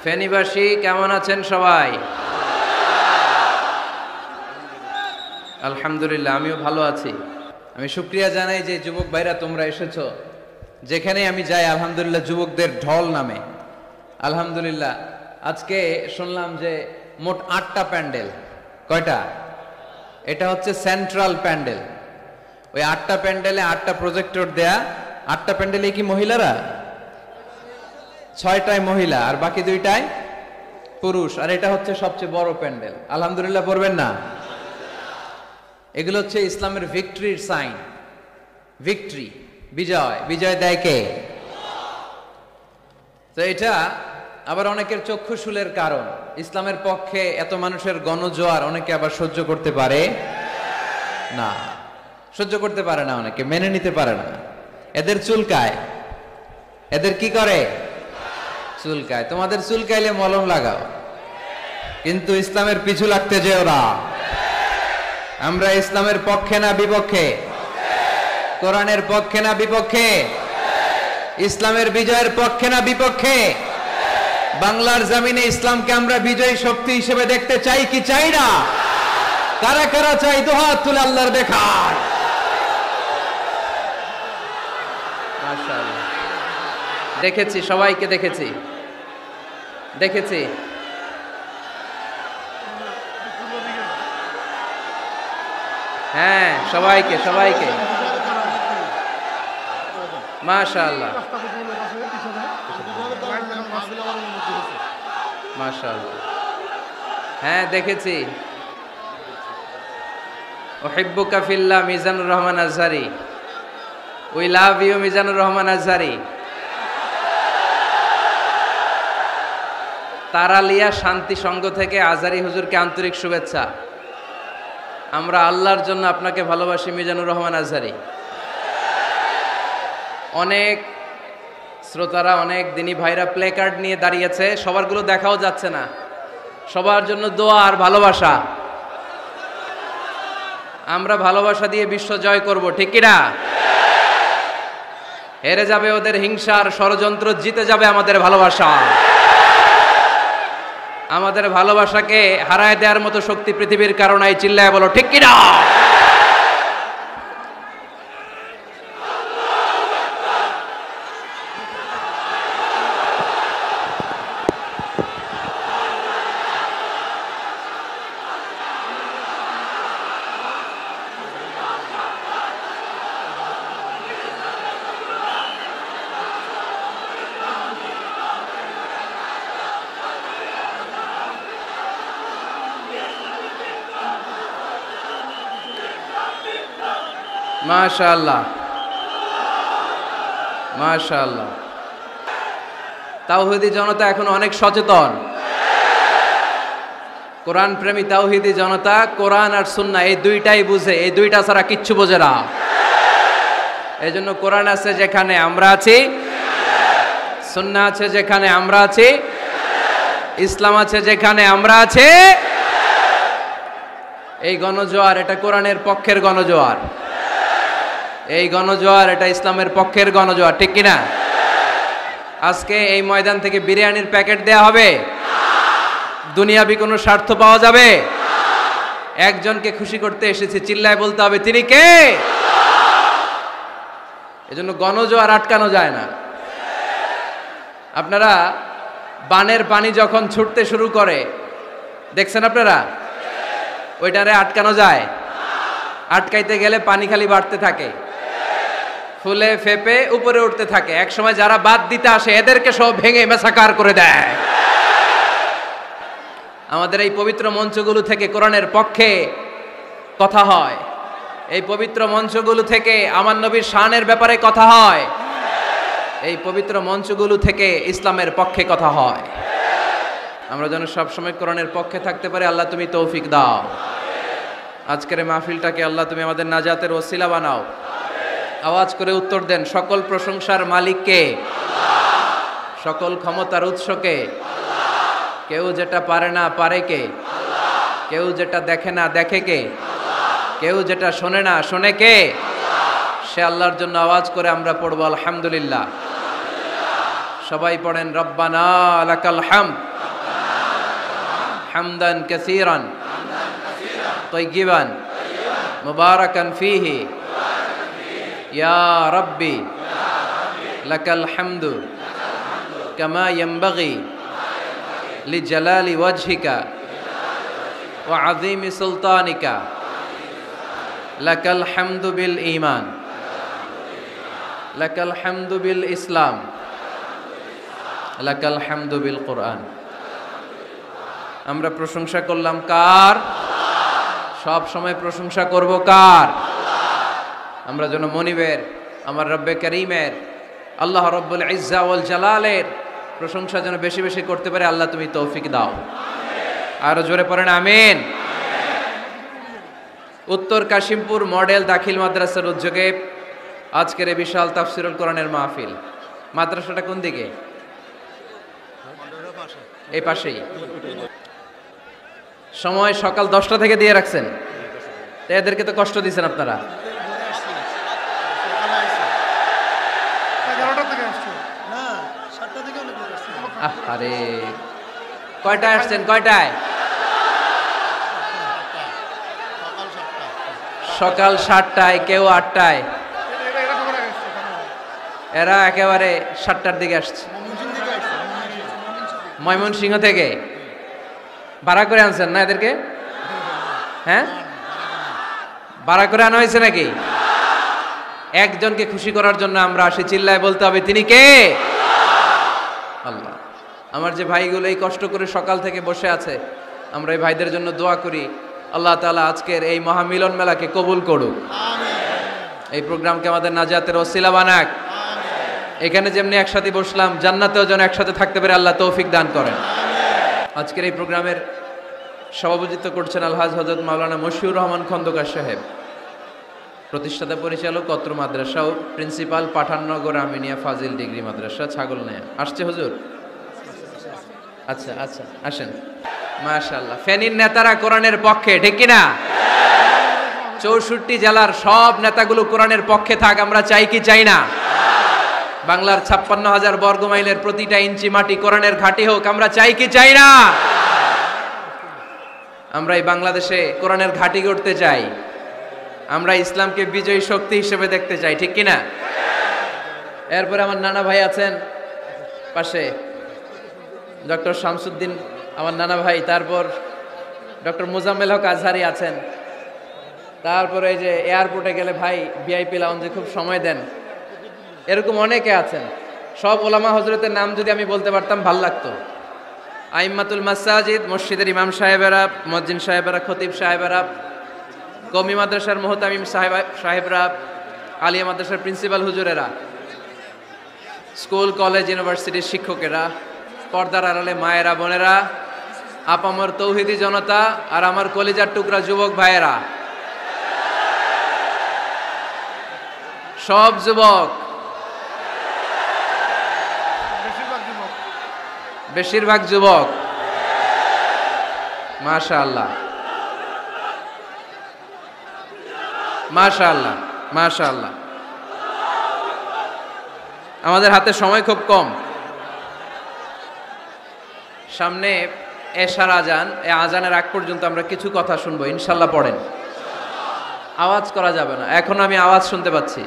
ফেনীবাসী কেমন আছেন সবাই? আলহামদুলিল্লাহ, আমিও ভালো আছি। আমি শুকরিয়া জানাই যে যুবক ভাইরা তোমরা এসেছো। যেখানে আমি যাই আলহামদুলিল্লাহ যুবকদের ঢল নামে। আলহামদুলিল্লাহ আজকে শুনলাম যে মোট 8টা প্যান্ডেল। কয়টা? এটা হচ্ছে সেন্ট্রাল প্যান্ডেল। ওই 8টা প্যান্ডেলে 8টা প্রজেক্টর দেয়া। 8টা প্যান্ডেলে কি মহিলারা? 6টায় মহিলা আর বাকি 2টায় পুরুষ। আর এটা হচ্ছে সবচেয়ে বড় প্যান্ডেল। আলহামদুলিল্লাহ পড়বেন না? এগুলো হচ্ছে ইসলামের ভিক্টরির সাইন। ভিক্টরি, বিজয়। বিজয় দেয় কে? তো এটা আবার অনেকের চক্ষুশূলের কারণ। ইসলামের পক্ষে এত মানুষের গণজোয়ার অনেকে আবার সহ্য করতে পারে না। সহ্য করতে পারে না, অনেকে মেনে নিতে পারে না। এদের চুলকায়। এদের কি করে? চুলকায়। তোমাদের চুলকাইলে মলম লাগাও, কিন্তু ইসলামের পিছু লাগতে যেও না। আমরা ইসলামের পক্ষে না বিপক্ষে? কোরআনের পক্ষে না বিপক্ষে? ইসলামের বিজয়ের পক্ষে না বিপক্ষে? বাংলার জমিনে ইসলামকে আমরা বিজয়ী শক্তি হিসেবে দেখতে চাই কি চাই না? কারা কারা চাই দুহাত তুলে আল্লাহর দেখায়। মাশাআল্লাহ, দেখেছি, সবাইকে দেখেছি। হ্যাঁ, সবাইকে মাশাআল্লাহ মাশাআল্লাহ। হ্যাঁ, দেখেছি। উহিব্বুকা ফিল্লাহ, Mizanur Rahman Azhari. We love you, Mizanur Rahman Azhari. Taralia Shanti Sangha থেকে আজহারি হুজুরকে আন্তরিক শুভেচ্ছা। আমরা আল্লাহর জন্য আপনাকে ভালোবাসি, মিজানুর রহমান আজহারি। অনেক শ্রোতারা, অনেক দিনী ভাইরা প্লে কার্ড নিয়ে দাঁড়িয়েছে, সবারগুলো দেখাও যাচ্ছে না। সবার জন্য দোয়া আর ভালোবাসা। আমরা ভালোবাসা দিয়ে বিশ্ব জয় করব, ঠিক কি না? হেরে যাবে ওদের হিংসার ষড়যন্ত্র, জিতে যাবে আমাদের ভালোবাসা। আমাদের ভালোবাসাকে হারায় দেওয়ার মতো শক্তি পৃথিবীর কারো নাই। চিল্লায় বলো ঠিক কি না? মাশাআল্লাহ মাশাআল্লাহ। তাওহীদি জনতা এখন অনেক সচেতন। কোরআন প্রেমী তাওহীদি জনতা কোরআন আর সুন্নাহ এই দুইটাই বুঝে, এই দুইটা ছাড়া কিচ্ছু বোঝে না। এই জন্য কোরআন আছে যেখানে আমরা আছি, সুন্নাহ আছে যেখানে আমরা আছি, ইসলাম আছে যেখানে আমরা আছি। এই গণজোয়ার, এটা কোরআনের পক্ষের গণজোয়ার। এই গণজোয়ার, এটা ইসলামের পক্ষের গণজোয়ার, ঠিক কিনা? আজকে এই ময়দান থেকে বিরিয়ানির প্যাকেট দেয়া হবে? দুনিয়াবি কোনো স্বার্থ পাওয়া যাবে? একজনকে খুশি করতে এসেছি, চিল্লায় বলতে হবে তিনি কে? এজন্য গণজোয়ার আটকানো যায় না। আপনারা বানের পানি যখন ছুটতে শুরু করে দেখছেন আপনারা? ওইটারে আটকানো যায়? আটকাইতে গেলে পানি খালি বাড়তে থাকে, ফুলে ফেপে উপরে উঠতে থাকে। এক সময় যারা বাদ দিতে আসে এদেরকে সব ভেঙে মেসাকার করে দেয়। আমাদের এই পবিত্র মঞ্চগুলো থেকে কোরআনের পক্ষে কথা হয়। এই পবিত্র মঞ্চগুলো থেকে আমার নবীর শানের ব্যাপারে কথা হয়। এই পবিত্র মঞ্চগুলো থেকে ইসলামের পক্ষে কথা হয়। আমরা যেন সবসময় কোরআনের পক্ষে থাকতে পারি। আল্লাহ তুমি তৌফিক দাও। আজকের মাহফিলটাকে আল্লাহ তুমি আমাদের নাজাতের ওসিলা বানাও। আওয়াজ করে উত্তর দেন, সকল প্রশংসার মালিককে, সকল ক্ষমতার উৎসকে। কেউ যেটা পারে না পারে কে? কেউ যেটা দেখে না দেখে কে? কেউ যেটা শোনে না শোনে কে? সে আল্লাহর জন্য আওয়াজ করে আমরা পড়ব আলহামদুলিল্লাহ। সবাই পড়েন রব্বানা লাকাল হামদ। হামদান কাসীরান তাইয়িবান মুবারাকান ফীহি ইয়া রাব্বি লাকাল হামদু কামা ইয়ানবাগি লিজালালি ওয়াজহিকা ওয়া আযীমি সুলতানিকা লাকাল হামদু বিল ঈমান লাকাল হামদু বিল ইসলাম লাকাল হামদু বিল কুরআন। আমরা প্রশংসা করলাম কার? সব সময় প্রশংসা করব কার? আমরা যেন মনিবের, আমার রব্বে করিমের, আল্লাহ রব্বুল ইজ্জা ওয়াল জালালের প্রশংসা যেন বেশি বেশি করতে পারে। আল্লাহ তুমি তৌফিক দাও। আরো জোরে পড়েন আমিন। উত্তর কাশিমপুর মডেল দাখিল মাদ্রাসার উদ্যোগে আজকের এই বিশাল তাফসিরুল কোরআনের মাহফিল। মাদ্রাসাটা কোন দিকে? এই পাশেই। সময় সকাল 10টা থেকে দিয়ে রাখছেন, তো এদেরকে তো কষ্ট দিচ্ছেন আপনারা। আরে কয়টায় আসছেন? কয়টায়? সকাল 7টায়, কেউ 8টায়, এরা একেবারে 7টার দিকে আসছে। ময়মনসিংহ থেকে ভাড়া করে আনছেন না এদেরকে? হ্যাঁ, ভাড়া করে আনা হয়েছে নাকি? একজনকে খুশি করার জন্য আমরা আসি, চিল্লায় বলতে হবে তিনি কে? আল্লাহ। আমার যে ভাইগুলো এই কষ্ট করে সকাল থেকে বসে আছে, আমরা এই ভাইদের জন্য দোয়া করি আল্লাহ তাআলা আজকের এই মহামিলন মেলাকে কবুল করুক, এই প্রোগ্রামকে আমাদের নাজাতের ওসিলা বানাক। এখানে যেমনি একসাথে বসলাম, জান্নাতেও যেন একসাথে থাকতে পারে আল্লাহ তৌফিক দান করেন। আজকের এই প্রোগ্রামের সভাপতিত্ব করছেন আলহাজ হযরত মাওলানা মশিউর রহমান খন্দকার সাহেব, প্রতিষ্ঠাতা পরিচালক অত্র মাদ্রাসা ও প্রিন্সিপাল পাঠাননগর আমিনিয়া ফাজিল ডিগ্রি মাদ্রাসা ছাগলনাইয়া। আসছে হুজুর? আচ্ছা আচ্ছা, আসেন। মাশাআল্লাহ, ফেনীর নেতারা কোরআনের পক্ষে, ঠিক কিনা? 64 জেলার সব নেতাগুলো কোরআনের পক্ষে থাক, আমরা চাই কি চাই না? বাংলার 56,000 বর্গমাইলের প্রতিটা ইঞ্চি মাটি কোরআনের ঘাঁটি হোক, আমরা চাই কি চাই না? আমরা এই বাংলাদেশে কোরআনের ঘাঁটি গড়তে চাই, আমরা ইসলামকে বিজয়ী শক্তি হিসেবে দেখতে চাই, ঠিক কিনা? এরপরে আমার নানা ভাই আছেন পাশে, ডক্টর শামসুদ্দিন আমার নানা ভাই, তারপর ডক্টর মোজাম্মেল হক আজহারি আছেন, তারপরে এই যে এয়ারপোর্টে গেলে ভাই ভিআইপি লাউঞ্জে খুব সময় দেন, এরকম অনেকে আছেন। সব ওলামা হজরতের নাম যদি আমি বলতে পারতাম ভাল লাগতো। আইম্মাতুল মাসাজিদ, মসজিদের ইমাম সাহেবেরা, মুয়াজ্জিন সাহেবেরা, খতিব সাহেবেরা, কওমি মাদ্রাসার মুহতামিম সাহেবরা, আলিয়া মাদ্রাসার প্রিন্সিপাল হুজুরেরা, স্কুল কলেজ ইউনিভার্সিটির শিক্ষকেরা, পর্দার আড়ালে মায়েরা বোনেরা, আপামর তৌহিদি জনতা, আর আমার কলিজার টুকরা যুবক ভাইয়েরা, সব যুবক, বেশিরভাগ যুবক, মাশাআল্লাহ মাশাআল্লাহ মাশাআল্লাহ। আমাদের হাতে সময় খুব কম, সামনে এশার আজান, এই আজানের আগ পর্যন্ত আমরা কিছু কথা শুনবো ইনশাল্লাহ। পড়েন, আওয়াজ করা যাবে না, এখন আমি আওয়াজ শুনতে পাচ্ছি,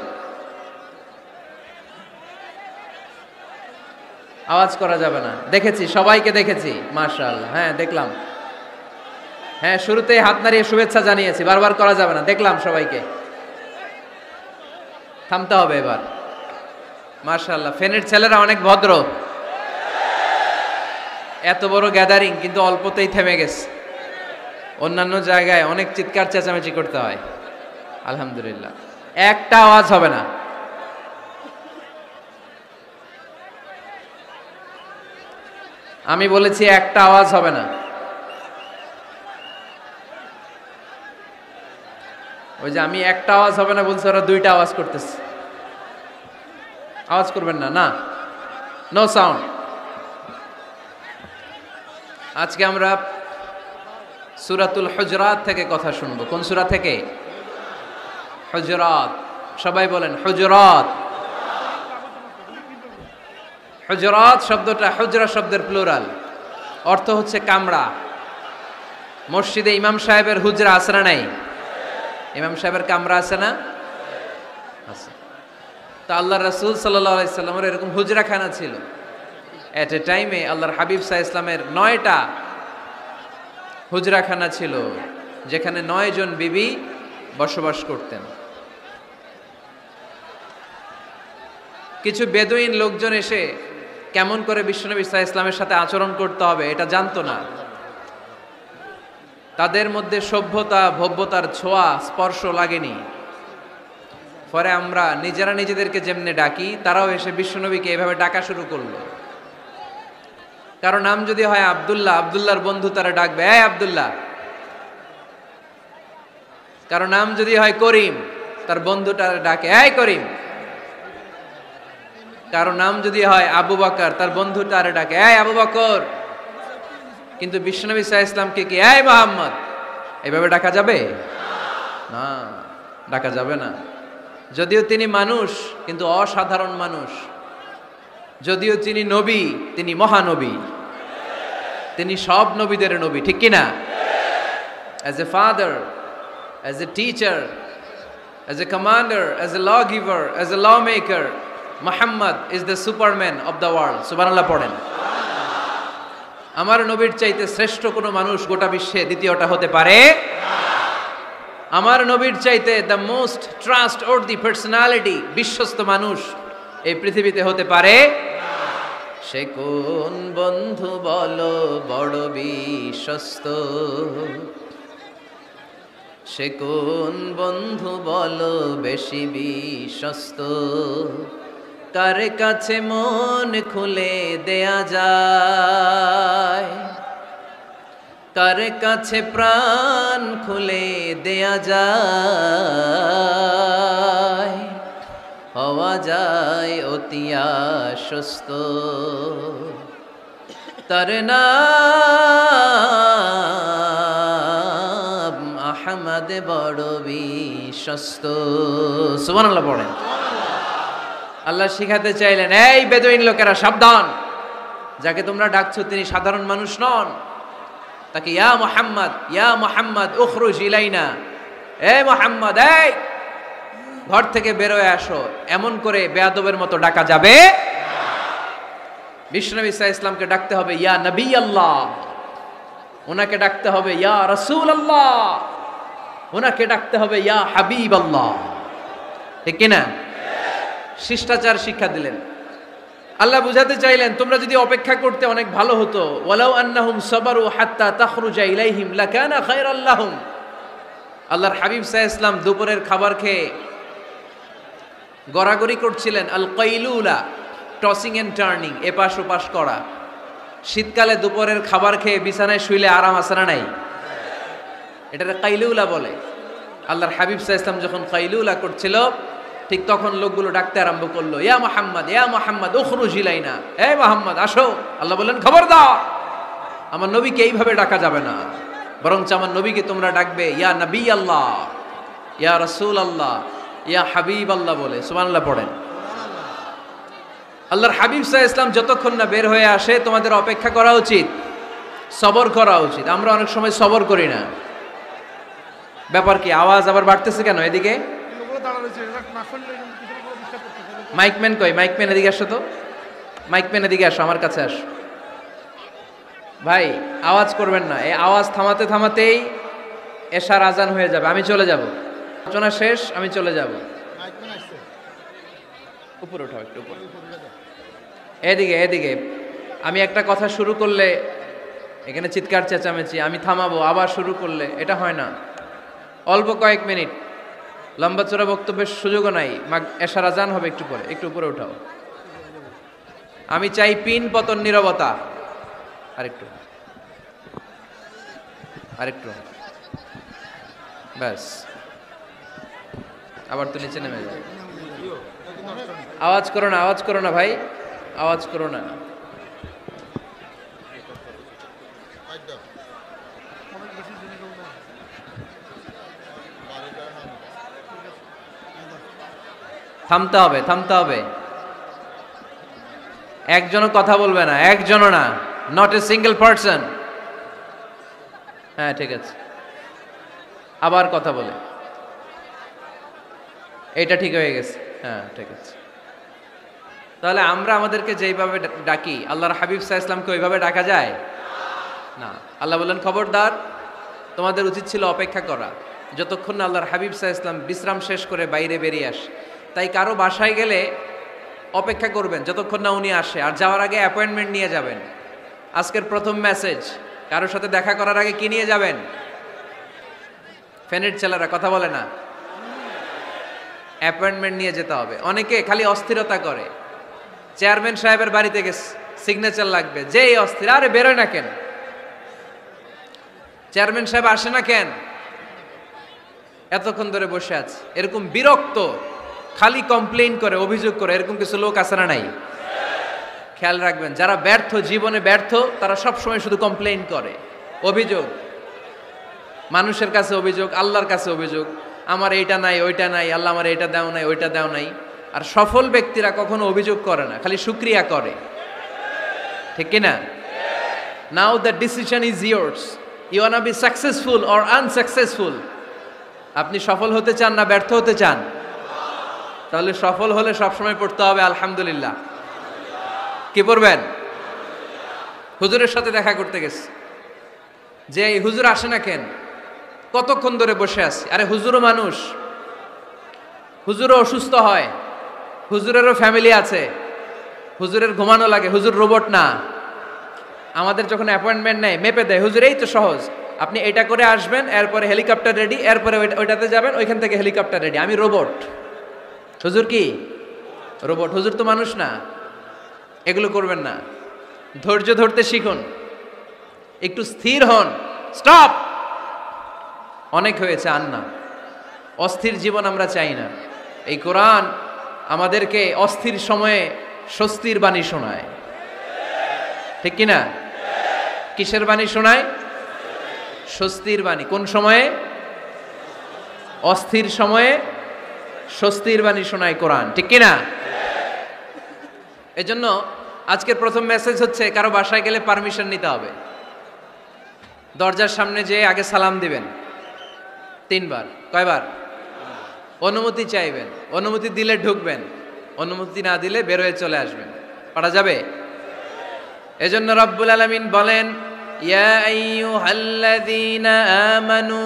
আওয়াজ করা যাবে না। দেখেছি, সবাইকে দেখেছি, মাশাআল্লাহ। হ্যাঁ দেখলাম, হ্যাঁ শুরুতেই হাত নাড়িয়ে শুভেচ্ছা জানিয়েছি, বারবার করা যাবে না, দেখলাম সবাইকে। থামতে হবে এবার। মাশাআল্লাহ, ফেনীর ছেলেরা অনেক ভদ্র, এত বড় গ্যাদারিং কিন্তু অল্পতেই থেমে গেছে। অন্যান্য জায়গায় অনেক চিৎকার চেঁচামেচি করতে হয়, আলহামদুলিল্লাহ একটা আওয়াজ হবে না। আমি বলেছি একটা আওয়াজ হবে না। ওই যে আমি একটা আওয়াজ হবে না বলছি, ওরা দুইটা আওয়াজ করতেছে। আওয়াজ করবেন না, না, নো সাউন্ড। আজকে আমরা সূরাতুল হুজরাত থেকে কথা শুনবো। কোন সূরা থেকে? হুজরাত। সবাই বলেন হুজরাত। হুজরাত শব্দটা হুজরা শব্দের প্লুরাল, অর্থ হচ্ছে কামরা। মসজিদে ইমাম সাহেবের হুজরা আছে না নাই? ইমাম সাহেবের কামরা আছে না? আছে। তো আল্লাহ রাসূল সাল্লাল্লাহু আলাইহি সাল্লামের এরকম হুজরাখানা ছিল। এট এ টাইমে আল্লাহর হাবিব সাল্লাল্লাহু আলাইহি ইসলামের 9টা হুজরাখানা ছিল, যেখানে 9 জন বিবি বসবাস করতেন। কিছু বেদুইন লোকজন এসে কেমন করে বিশ্বনবী সাল্লাল্লাহু আলাইহি ইসলামের সাথে আচরণ করতে হবে এটা জানতো না। তাদের মধ্যে সভ্যতা ভব্যতার ছোঁয়া স্পর্শ লাগেনি। পরে আমরা নিজেরা নিজেদেরকে যেমনে ডাকি, তারাও এসে বিশ্বনবীকে এভাবে ডাকা শুরু করলো। কারো নাম যদি হয় আব্দুল্লাহ, আব্দুল্লাহর বন্ধু তারা ডাকবে এই আব্দুল্লাহ। কারো নাম যদি হয় করিম, তার বন্ধুটা ডাকে এই করিম। কারো নাম যদি হয় আবু বকর, তার বন্ধুটা ডাকে এই আবু বকর। কিন্তু বিশ্বনবী সাল্লাল্লাহু আলাইহি ইসলামকে কি এই মুহাম্মদ এভাবে ডাকা যাবে? না, ডাকা যাবে না। যদিও তিনি মানুষ, কিন্তু অসাধারণ মানুষ। যদিও তিনি নবী, তিনি মহানবী। তিনি সব নবীদের নবী, ঠিক কিনা? As a father, as a teacher, as a commander, as a lawgiver, as a lawmaker, Muhammad is the superman of the world. সুবহানাল্লাহ পড়েন। আমার নবীর চাইতে শ্রেষ্ঠ কোনো মানুষ গোটা বিশ্বে দ্বিতীয়টা হতে পারে না। আমার নবীর চাইতে দ্য মোস্ট ট্রাস্টওয়ার্দি পার্সোনালিটি, বিশ্বস্ত মানুষ এই পৃথিবীতে হতে পারে না। সে কোন বন্ধু বলো বড় বিশ্বস্ত, সে কোন বন্ধু বলো বেশি বিশ্বস্ত, কার কাছে মন খুলে দেয়া যায়, কার কাছে প্রাণ খুলে দেয়া যায়, হওয়া যায় অতি আশ্বস্ত। তার নাম আহমদ বড় বিশ্বস্ত। সুবহানাল্লাহ পড়েন। আল্লাহ শিখাতে চাইলেন এই বেদুইন লোকেরা সাবধান, যাকে তোমরা ডাকছো তিনি সাধারণ মানুষ নন। তাকে ইয়া মুহাম্মদ উখরুজ ইলাইনা, এই মুহাম্মদ এই ঘর থেকে বের হয়ে আসো, এমন করে বেয়াদবের মতো ডাকা যাবে না। বিশ্বনবী সাল্লাল্লাহু আলাইহি ইসলামকে ডাকতে হবে ইয়া নবী আল্লাহ, ওনাকে ডাকতে হবে ইয়া রাসূল আল্লাহ, ওনাকে ডাকতে হবে ইয়া হাবিব আল্লাহ, ঠিক কিনা? শিষ্টাচার শিক্ষা দিলেন। আল্লাহ বুঝাতে চাইলেন তোমরা যদি অপেক্ষা করতে অনেক ভালো হতো। ওয়ালাউ আন্নাহুম সাবারু হাত্তা তাখরুজা ইলাইহিম লাকানা খায়রাল লাহুম। আল্লাহর হাবিব সাল্লাল্লাহু আলাইহি ইসলাম দুপুরের খাবার খেয়ে গড়াগড়ি করছিলেন। আল কাইলুলা, টসিং এন্ড টার্নিং, এপাশ ওপাশ করা। শীতকালে দুপুরের খাবার খেয়ে বিছানায় শুইলে আরাম আছে না নাই? এটাকে কাইলুলা বলে। আল্লাহর হাবিব সাল্লাল্লাহু আলাইহি ইসলাম যখন কাইলুলা করছিল, ঠিক তখন লোকগুলো ডাকতে আরম্ভ করলো ইয়া মুহাম্মদ উখরুজ ইলাইনা, হে মুহাম্মদ আসো। আল্লাহ বললেন খবরদার, আমার নবীকে এইভাবে ডাকা যাবে না, বরঞ্চ আমার নবীকে তোমরা ডাকবে ইয়া নবী আল্লাহ, ইয়া রাসূল আল্লাহ, ইয়া হাবিব আল্লাহ বলে। সুবহানাল্লাহ পড়েন। আল্লাহর হাবিব সাল্লাল্লাহু আলাইহি ইসলাম যতক্ষণ না বের হয়ে আসে তোমাদের অপেক্ষা করা উচিত, সবর করা উচিত। আমরা অনেক সময় সবর করি না। ব্যাপার কি? আওয়াজ আবার বাড়তেছে কেন? এদিকে মাইকম্যান কই? মাইকম্যান এদিকে আসো তো, মাইকম্যান এদিকে আসো, আমার কাছে আসো। ভাই আওয়াজ করবেন না, এই আওয়াজ থামাতে থামাতেই এশার আজান হয়ে যাবে, আমি চলে যাব। আলোচনা শেষ, আমি চলে যাব। উপরে উঠাও একটু, উপরে। এদিকে এদিকে। আমি একটা কথা শুরু করলে এখানে চিৎকার চেঁচামেচি, আমি থামাবো, আবার শুরু করলে এটা হয় না। অল্প কয়েক মিনিট, লম্বা চড়া বক্তব্যের সুযোগও নাই। এশার আজান হবে একটু পরে, একটু উপরে উঠাও। আমি চাই পিন পতন নীরবতা। আরেকটু আরেকটু, ব্যাস। আবার তো নিচে নেমে যায়। আওয়াজ করো না, আওয়াজ করো না ভাই, আওয়াজ করো না। থামতে হবে, থামতে হবে। একজনও কথা বলবে না, একজনও না, নট এ সিঙ্গেল পারসন। হ্যাঁ ঠিক আছে, আবার কথা বলে, এটা ঠিক হয়ে গেছে, হ্যাঁ ঠিক আছে। তাহলে আমরা আমাদেরকে যেইভাবে ডাকি, আল্লাহর হাবিব সাল্লাল্লাহু আলাইহি ওয়াসাল্লামকে ওইভাবে ডাকা যায় না। আল্লাহ বললেন খবরদার, তোমাদের উচিত ছিল অপেক্ষা করা যতক্ষণ না আল্লাহর হাবিব সাল্লাল্লাহু আলাইহি ওয়াসাল্লাম বিশ্রাম শেষ করে বাইরে বেরিয়ে আসে। তাই কারো বাসায় গেলে অপেক্ষা করবেন যতক্ষণ না উনি আসে, আর যাওয়ার আগে অ্যাপয়েন্টমেন্ট নিয়ে যাবেন। আজকের প্রথম মেসেজ, কারোর সাথে দেখা করার আগে কি নিয়ে যাবেন? ফ্যানের ছেলেরা কথা বলে না, অ্যাপয়েন্টমেন্ট নিয়ে যেতে হবে। অনেকে খালি অস্থিরতা করে, চেয়ারম্যান সাহেবের বাড়িতে গেছে, সিগনেচার লাগবে, যেই অস্থির, আরে বেরোয় না কেন, চেয়ারম্যান সাহেব আসে না কেন, এতক্ষণ ধরে বসে আছে, এরকম বিরক্ত, খালি কমপ্লেইন করে, অভিযোগ করে, এরকম কিছু লোক আছে না নাই? খেয়াল রাখবেন, যারা ব্যর্থ, জীবনে ব্যর্থ, তারা সব সময় শুধু কমপ্লেইন করে, অভিযোগ, মানুষের কাছে অভিযোগ, আল্লাহর কাছে অভিযোগ, আমার এইটা নাই, ওইটা নাই, আল্লাহ আমার এইটা দাও নাই, ওইটা দাও নাই। আর সফল ব্যক্তিরা কখনো অভিযোগ করে না, খালি শুকরিয়া করে, ঠিক কিনা? Now the decision is yours, you wanna be successful or unsuccessful. আপনি সফল হতে চান না ব্যর্থ হতে চান? তাহলে সফল হলে সবসময় পড়তে হবে আলহামদুলিল্লাহ। কি পড়বেন? হুজুরের সাথে দেখা করতে গেছে, যে এই হুজুর আসে না কেন, কতক্ষণ ধরে বসে আছে, আরে হুজুরও মানুষ, হুজুরও অসুস্থ হয়, হুজুরেরও ফ্যামিলি আছে, হুজুরের ঘুমানো লাগে, হুজুর রোবট না। আমাদের যখন অ্যাপয়েন্টমেন্ট নেয় মেপে দেয়, হুজুর এই তো সহজ, আপনি এটা করে আসবেন, এরপরে হেলিকপ্টার রেডি, এরপরে ওইটাতে যাবেন, ওইখান থেকে হেলিকপ্টার রেডি। আমি রোবট, হুজুর কি রোবট? হুজুর তো মানুষ না। এগুলো করবেন না, ধৈর্য ধরতে শিখুন, একটু স্থির হন। স্টপ, অনেক হয়েছে, আন না, অস্থির জীবন আমরা চাই না। এই কোরআন আমাদেরকে অস্থির সময়ে স্বস্তির বাণী শোনায়, ঠিক কিনা? কিসের বাণী শোনায়? স্বস্তির বাণী। কোন সময়ে? অস্থির সময়ে স্বস্তির বাণী শোনায় কোরআন, ঠিক কিনা? এজন্য আজকের প্রথম মেসেজ হচ্ছে, কারো বাসায় গেলে পারমিশন নিতে হবে। দরজার সামনে যেয়ে আগে সালাম দিবেন 3 বার। কয়বার? অনুমতি চাইবেন, অনুমতি দিলে ঢুকবেন, অনুমতি না দিলে বের হয়ে চলে আসবেন। পারা যাবে? এজন্য রব্বুল আলামিন বলেন, ইয়া আইয়ুহাল্লাযীনা আমানু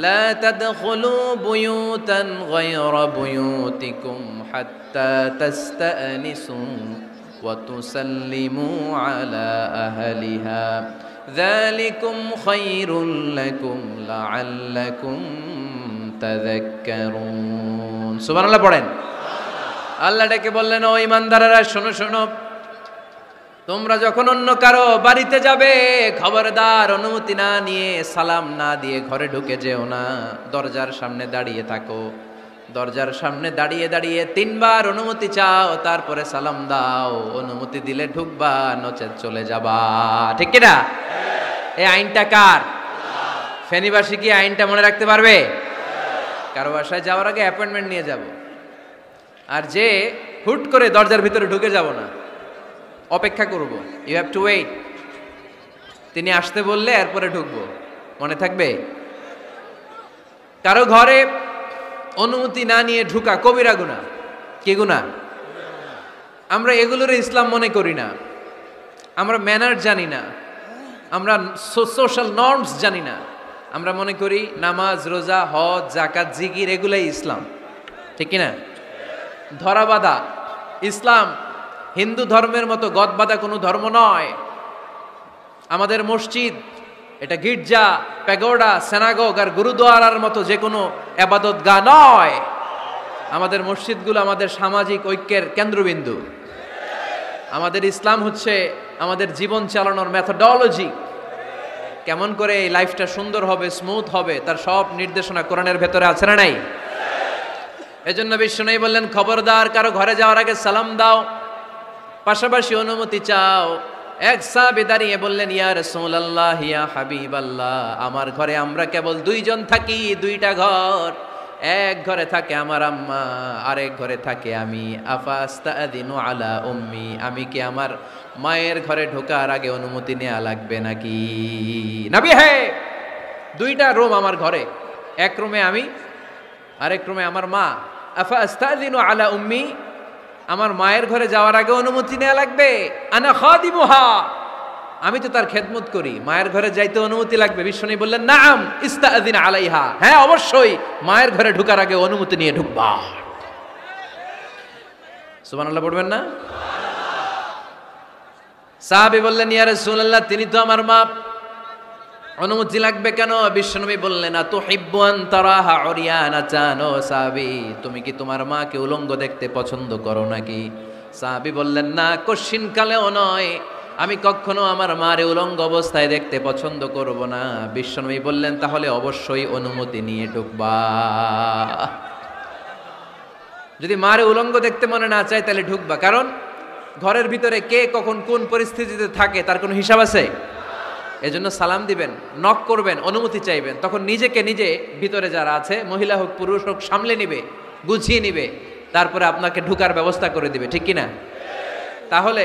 লা তাদখুলু বুয়ুতান গায়রা বুয়ুতিকুম হাত্তা তাস্তানিসু ওয়া তুসাল্লিমু আলা আহলিহা যালিকুম খায়রুল লাকুম লাআল্লাকুম তাযাক্কারুন। সুবহানাল্লাহ পড়েন। আল্লাহ ডেকে বললেন, ও ঈমানদারেরা শোনো শোনো, তোমরা যখন অন্য কারো বাড়িতে যাবে, খবরদার অনুমতি না নিয়ে, সালাম না দিয়ে ঘরে ঢুকে যেও না। দরজার সামনে দাঁড়িয়ে থাকো, দরজার সামনে দাঁড়িয়ে দাঁড়িয়ে 3 বার অনুমতি চাও, তারপরে সালাম দাও। অনুমতি দিলে ঢুকবা, নচেত চলে যাবা, ঠিক কিনা? এই আইনটা কার? ফেনীবাসী কি আইনটা মনে রাখতে পারবে? কারো বাসায় যাওয়ার আগে অ্যাপয়েন্টমেন্ট নিয়ে যাব, আর যে হুট করে দরজার ভিতরে ঢুকে যাব না, অপেক্ষা করব। You have to wait. তিনি আসতে বললে এরপরে ঢুকবো, মনে থাকবে? কারো ঘরে অনুমতি না নিয়ে ঢুকা কবিরা গুনাহ। কি গুনাহ? আমরা এগুলোর ইসলাম মনে করি না, আমরা ম্যানার জানি না, আমরা সোশ্যাল নর্মস জানি না। আমরা মনে করি নামাজ, রোজা, হজ, যাকাত, জিকির এগুলাই ইসলাম, ঠিক কিনা? ধরাবাঁধা ইসলাম হিন্দু ধর্মের মতো গদবাঁধা কোনো ধর্ম নয়। আমাদের মসজিদ এটা গির্জা, প্যাগোডা, সেনাগোগ আর গুরুদুয়ারার মতো যে কোনো ইবাদতগাহ নয়। আমাদের মসজিদগুলো আমাদের সামাজিক ঐক্যের কেন্দ্রবিন্দু। আমাদের ইসলাম হচ্ছে আমাদের জীবন চালানোর মেথোডোলজি। কেমন করে এই লাইফটা সুন্দর হবে, স্মুথ হবে, তার সব নির্দেশনা কোরআনের ভেতরে আছে না নাই? এজন্য বিশ্বনবী বললেন, খবরদার কারো ঘরে যাওয়ার আগে সালাম দাও, পাশাপাশি অনুমতি চাও। এক সাহাবী দাঁড়িয়ে বললেন, ইয়া রাসূলুল্লাহ, ইয়া হাবিবাল্লাহ, আমার ঘরে আমরা কেবল 2 জন থাকি, 2টা ঘর। এক ঘরে থাকে আমার আম্মা, আরেক ঘরে থাকে আমি। আফাস্তাদিনু আলা উম্মি, আমি কি আমার মায়ের ঘরে ঢোকার আগে অনুমতি নেওয়া লাগবে নাকি? নবী হে, দুইটা রুম আমার ঘরে, এক রুমে আমি, আরেক রুমে আমার মা। আফা আস্তাযিনু আলা উম্মি, আমার মায়ের ঘরে যাওয়ার আগে অনুমতি নেওয়া লাগবে? আনা খাদিমুহা, আমি তো তার খেদমত করি, মায়ের ঘরে যাইতে অনুমতি লাগবে? বিশ্বনবী বললেন নাম ইস্তাযিন আলাইহা, হ্যাঁ অবশ্যই মায়ের ঘরে ঢোকার আগে অনুমতি নিয়ে ঢুকবা। সুবহানাল্লাহ পড়বেন না? সাহাবী বললেন ইয়া রাসূলুল্লাহ, তিনি তো আমার মা, অনুমতি লাগবে কেন? বিশ্বনবী বললেন আতুহিব্বু আন তারাহা উরিয়ানাতান, ও সাহাবী তুমি কি তোমার মাকে উলঙ্গ দেখতে পছন্দ করো নাকি? সাহাবী বললেন না, কশিন কালেও নয়, আমি কখনো আমার মারে উলঙ্গ অবস্থায় দেখতে পছন্দ করব না। বিশ্বনবী বললেন তাহলে অবশ্যই অনুমতি নিয়ে ঢুকবা। যদি মারে উলঙ্গ দেখতে মনে না চায় তাহলে ঢুকবা, কারণ ঘরের ভিতরে কে কখন কোন পরিস্থিতিতে থাকে তার কোনো হিসাব আছে? এজন্য সালাম দিবেন, নক করবেন, অনুমতি চাইবেন, তখন নিজেকে নিজে ভিতরে যারা আছে, মহিলা হোক পুরুষ হোক, সামলে নিবে, গুছিয়ে নিবে, তারপরে আপনাকে ঢুকার ব্যবস্থা করে দিবে, ঠিক কিনা? তাহলে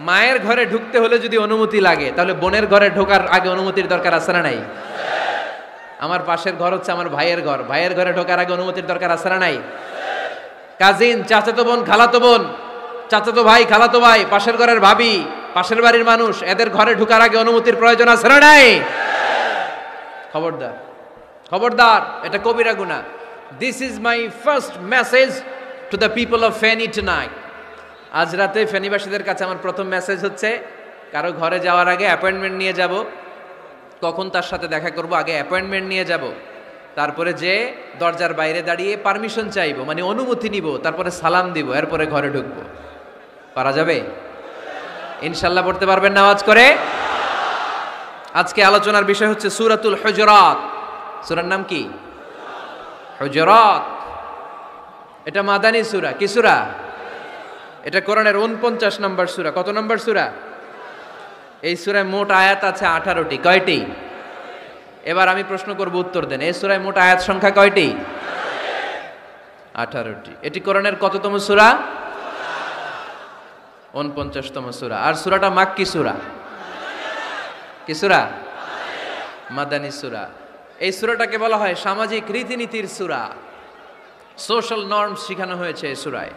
মায়ের ঘরে ঢুকতে হলে যদি অনুমতি লাগে, তাহলে বোনের ঘরে ঢোকার আগে অনুমতির দরকার আছে না নাই? আমার পাশের ঘর হচ্ছে আমার ভাইয়ের ঘর, ভাইয়ের ঘরে ঢোকার আগে অনুমতির দরকার আছে না নাই? কাজিন, চাচাতো বোন, খালাতো বোন, চাচাতো ভাই, খালাতো ভাই, পাশের ঘরের ভাবি, পাশের বাড়ির মানুষ, এদের ঘরে ঢোকার আগে অনুমতির প্রয়োজন আছে না নাই? খবরদার, খবরদার, এটা কবিরা গুনাহ। This is my first message to the people of Feni tonight. আজ রাতে ফেনীবাসীদের কাছে আমার প্রথম মেসেজ হচ্ছে, কারো ঘরে যাওয়ার আগে অ্যাপয়েন্টমেন্ট নিয়ে যাব, কখন তার সাথে দেখা করব আগে অ্যাপয়েন্টমেন্ট নিয়ে যাব, তারপরে যে দরজার বাইরে দাঁড়িয়ে পারমিশন চাইবো, মানে অনুমতি নিব, তারপরে সালাম দিব, এরপরে ঘরে ঢুকবো। পারা যাবে? ইনশাল্লাহ পড়তে পারবেন না আওয়াজ করে? আজকে আলোচনার বিষয় হচ্ছে সূরাতুল হুজুরাত। সূরার নাম কি? হুজুরাত। এটা মাদানী সূরা। কি সূরা? এটা কোরআনের 49 নম্বর সূরা। কত নম্বর সূরা? এই সূরায় মোট আয়াত আছে 18টি। কয়টি? এবার আমি প্রশ্ন করব, উত্তর দেন। এই সূরায় মোট আয়াত সংখ্যা কয়টি? 18টি। এটি কোরআনের কততম সূরা? 49তম সূরা। আর সূরাটা মাক্কি সূরা। কি সূরা? মাদানী সূরা। এই সূরাটাকে বলা হয় সামাজিক রীতিনীতির সূরা। সোশ্যাল নর্মস শেখানো হয়েছে এই সূরায়।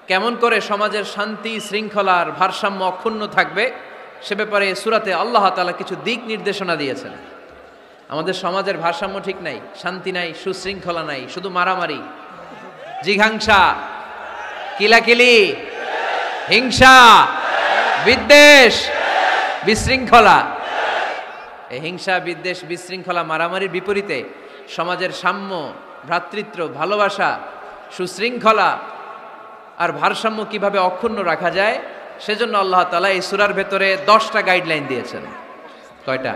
কেমন করে সমাজের শান্তি শৃঙ্খলার ভারসাম্য অক্ষুণ্ণ থাকবে সে ব্যাপারে এই সূরাতে আল্লাহ তাআলা কিছু দিক নির্দেশনা দিয়েছেন। আমাদের সমাজের ভারসাম্য ঠিক নাই, শান্তি নাই, সুশৃঙ্খলা নাই, শুধু মারামারি, জিঘাংসা, কিলাকিলি, হিংসা, বিদ্বেষ, বিশৃঙ্খলা। এই হিংসা, বিদ্বেষ, বিশৃঙ্খলা, মারামারির বিপরীতে সমাজের সাম্য, ভ্রাতৃত্ব, ভালোবাসা, সুশৃঙ্খলা আর ভারসাম্য কিভাবে অক্ষুণ্ণ রাখা যায় সেজন্য আল্লাহ তাআলা এই সূরার ভেতরে 10টা গাইডলাইন দিয়েছেন। কয়টা?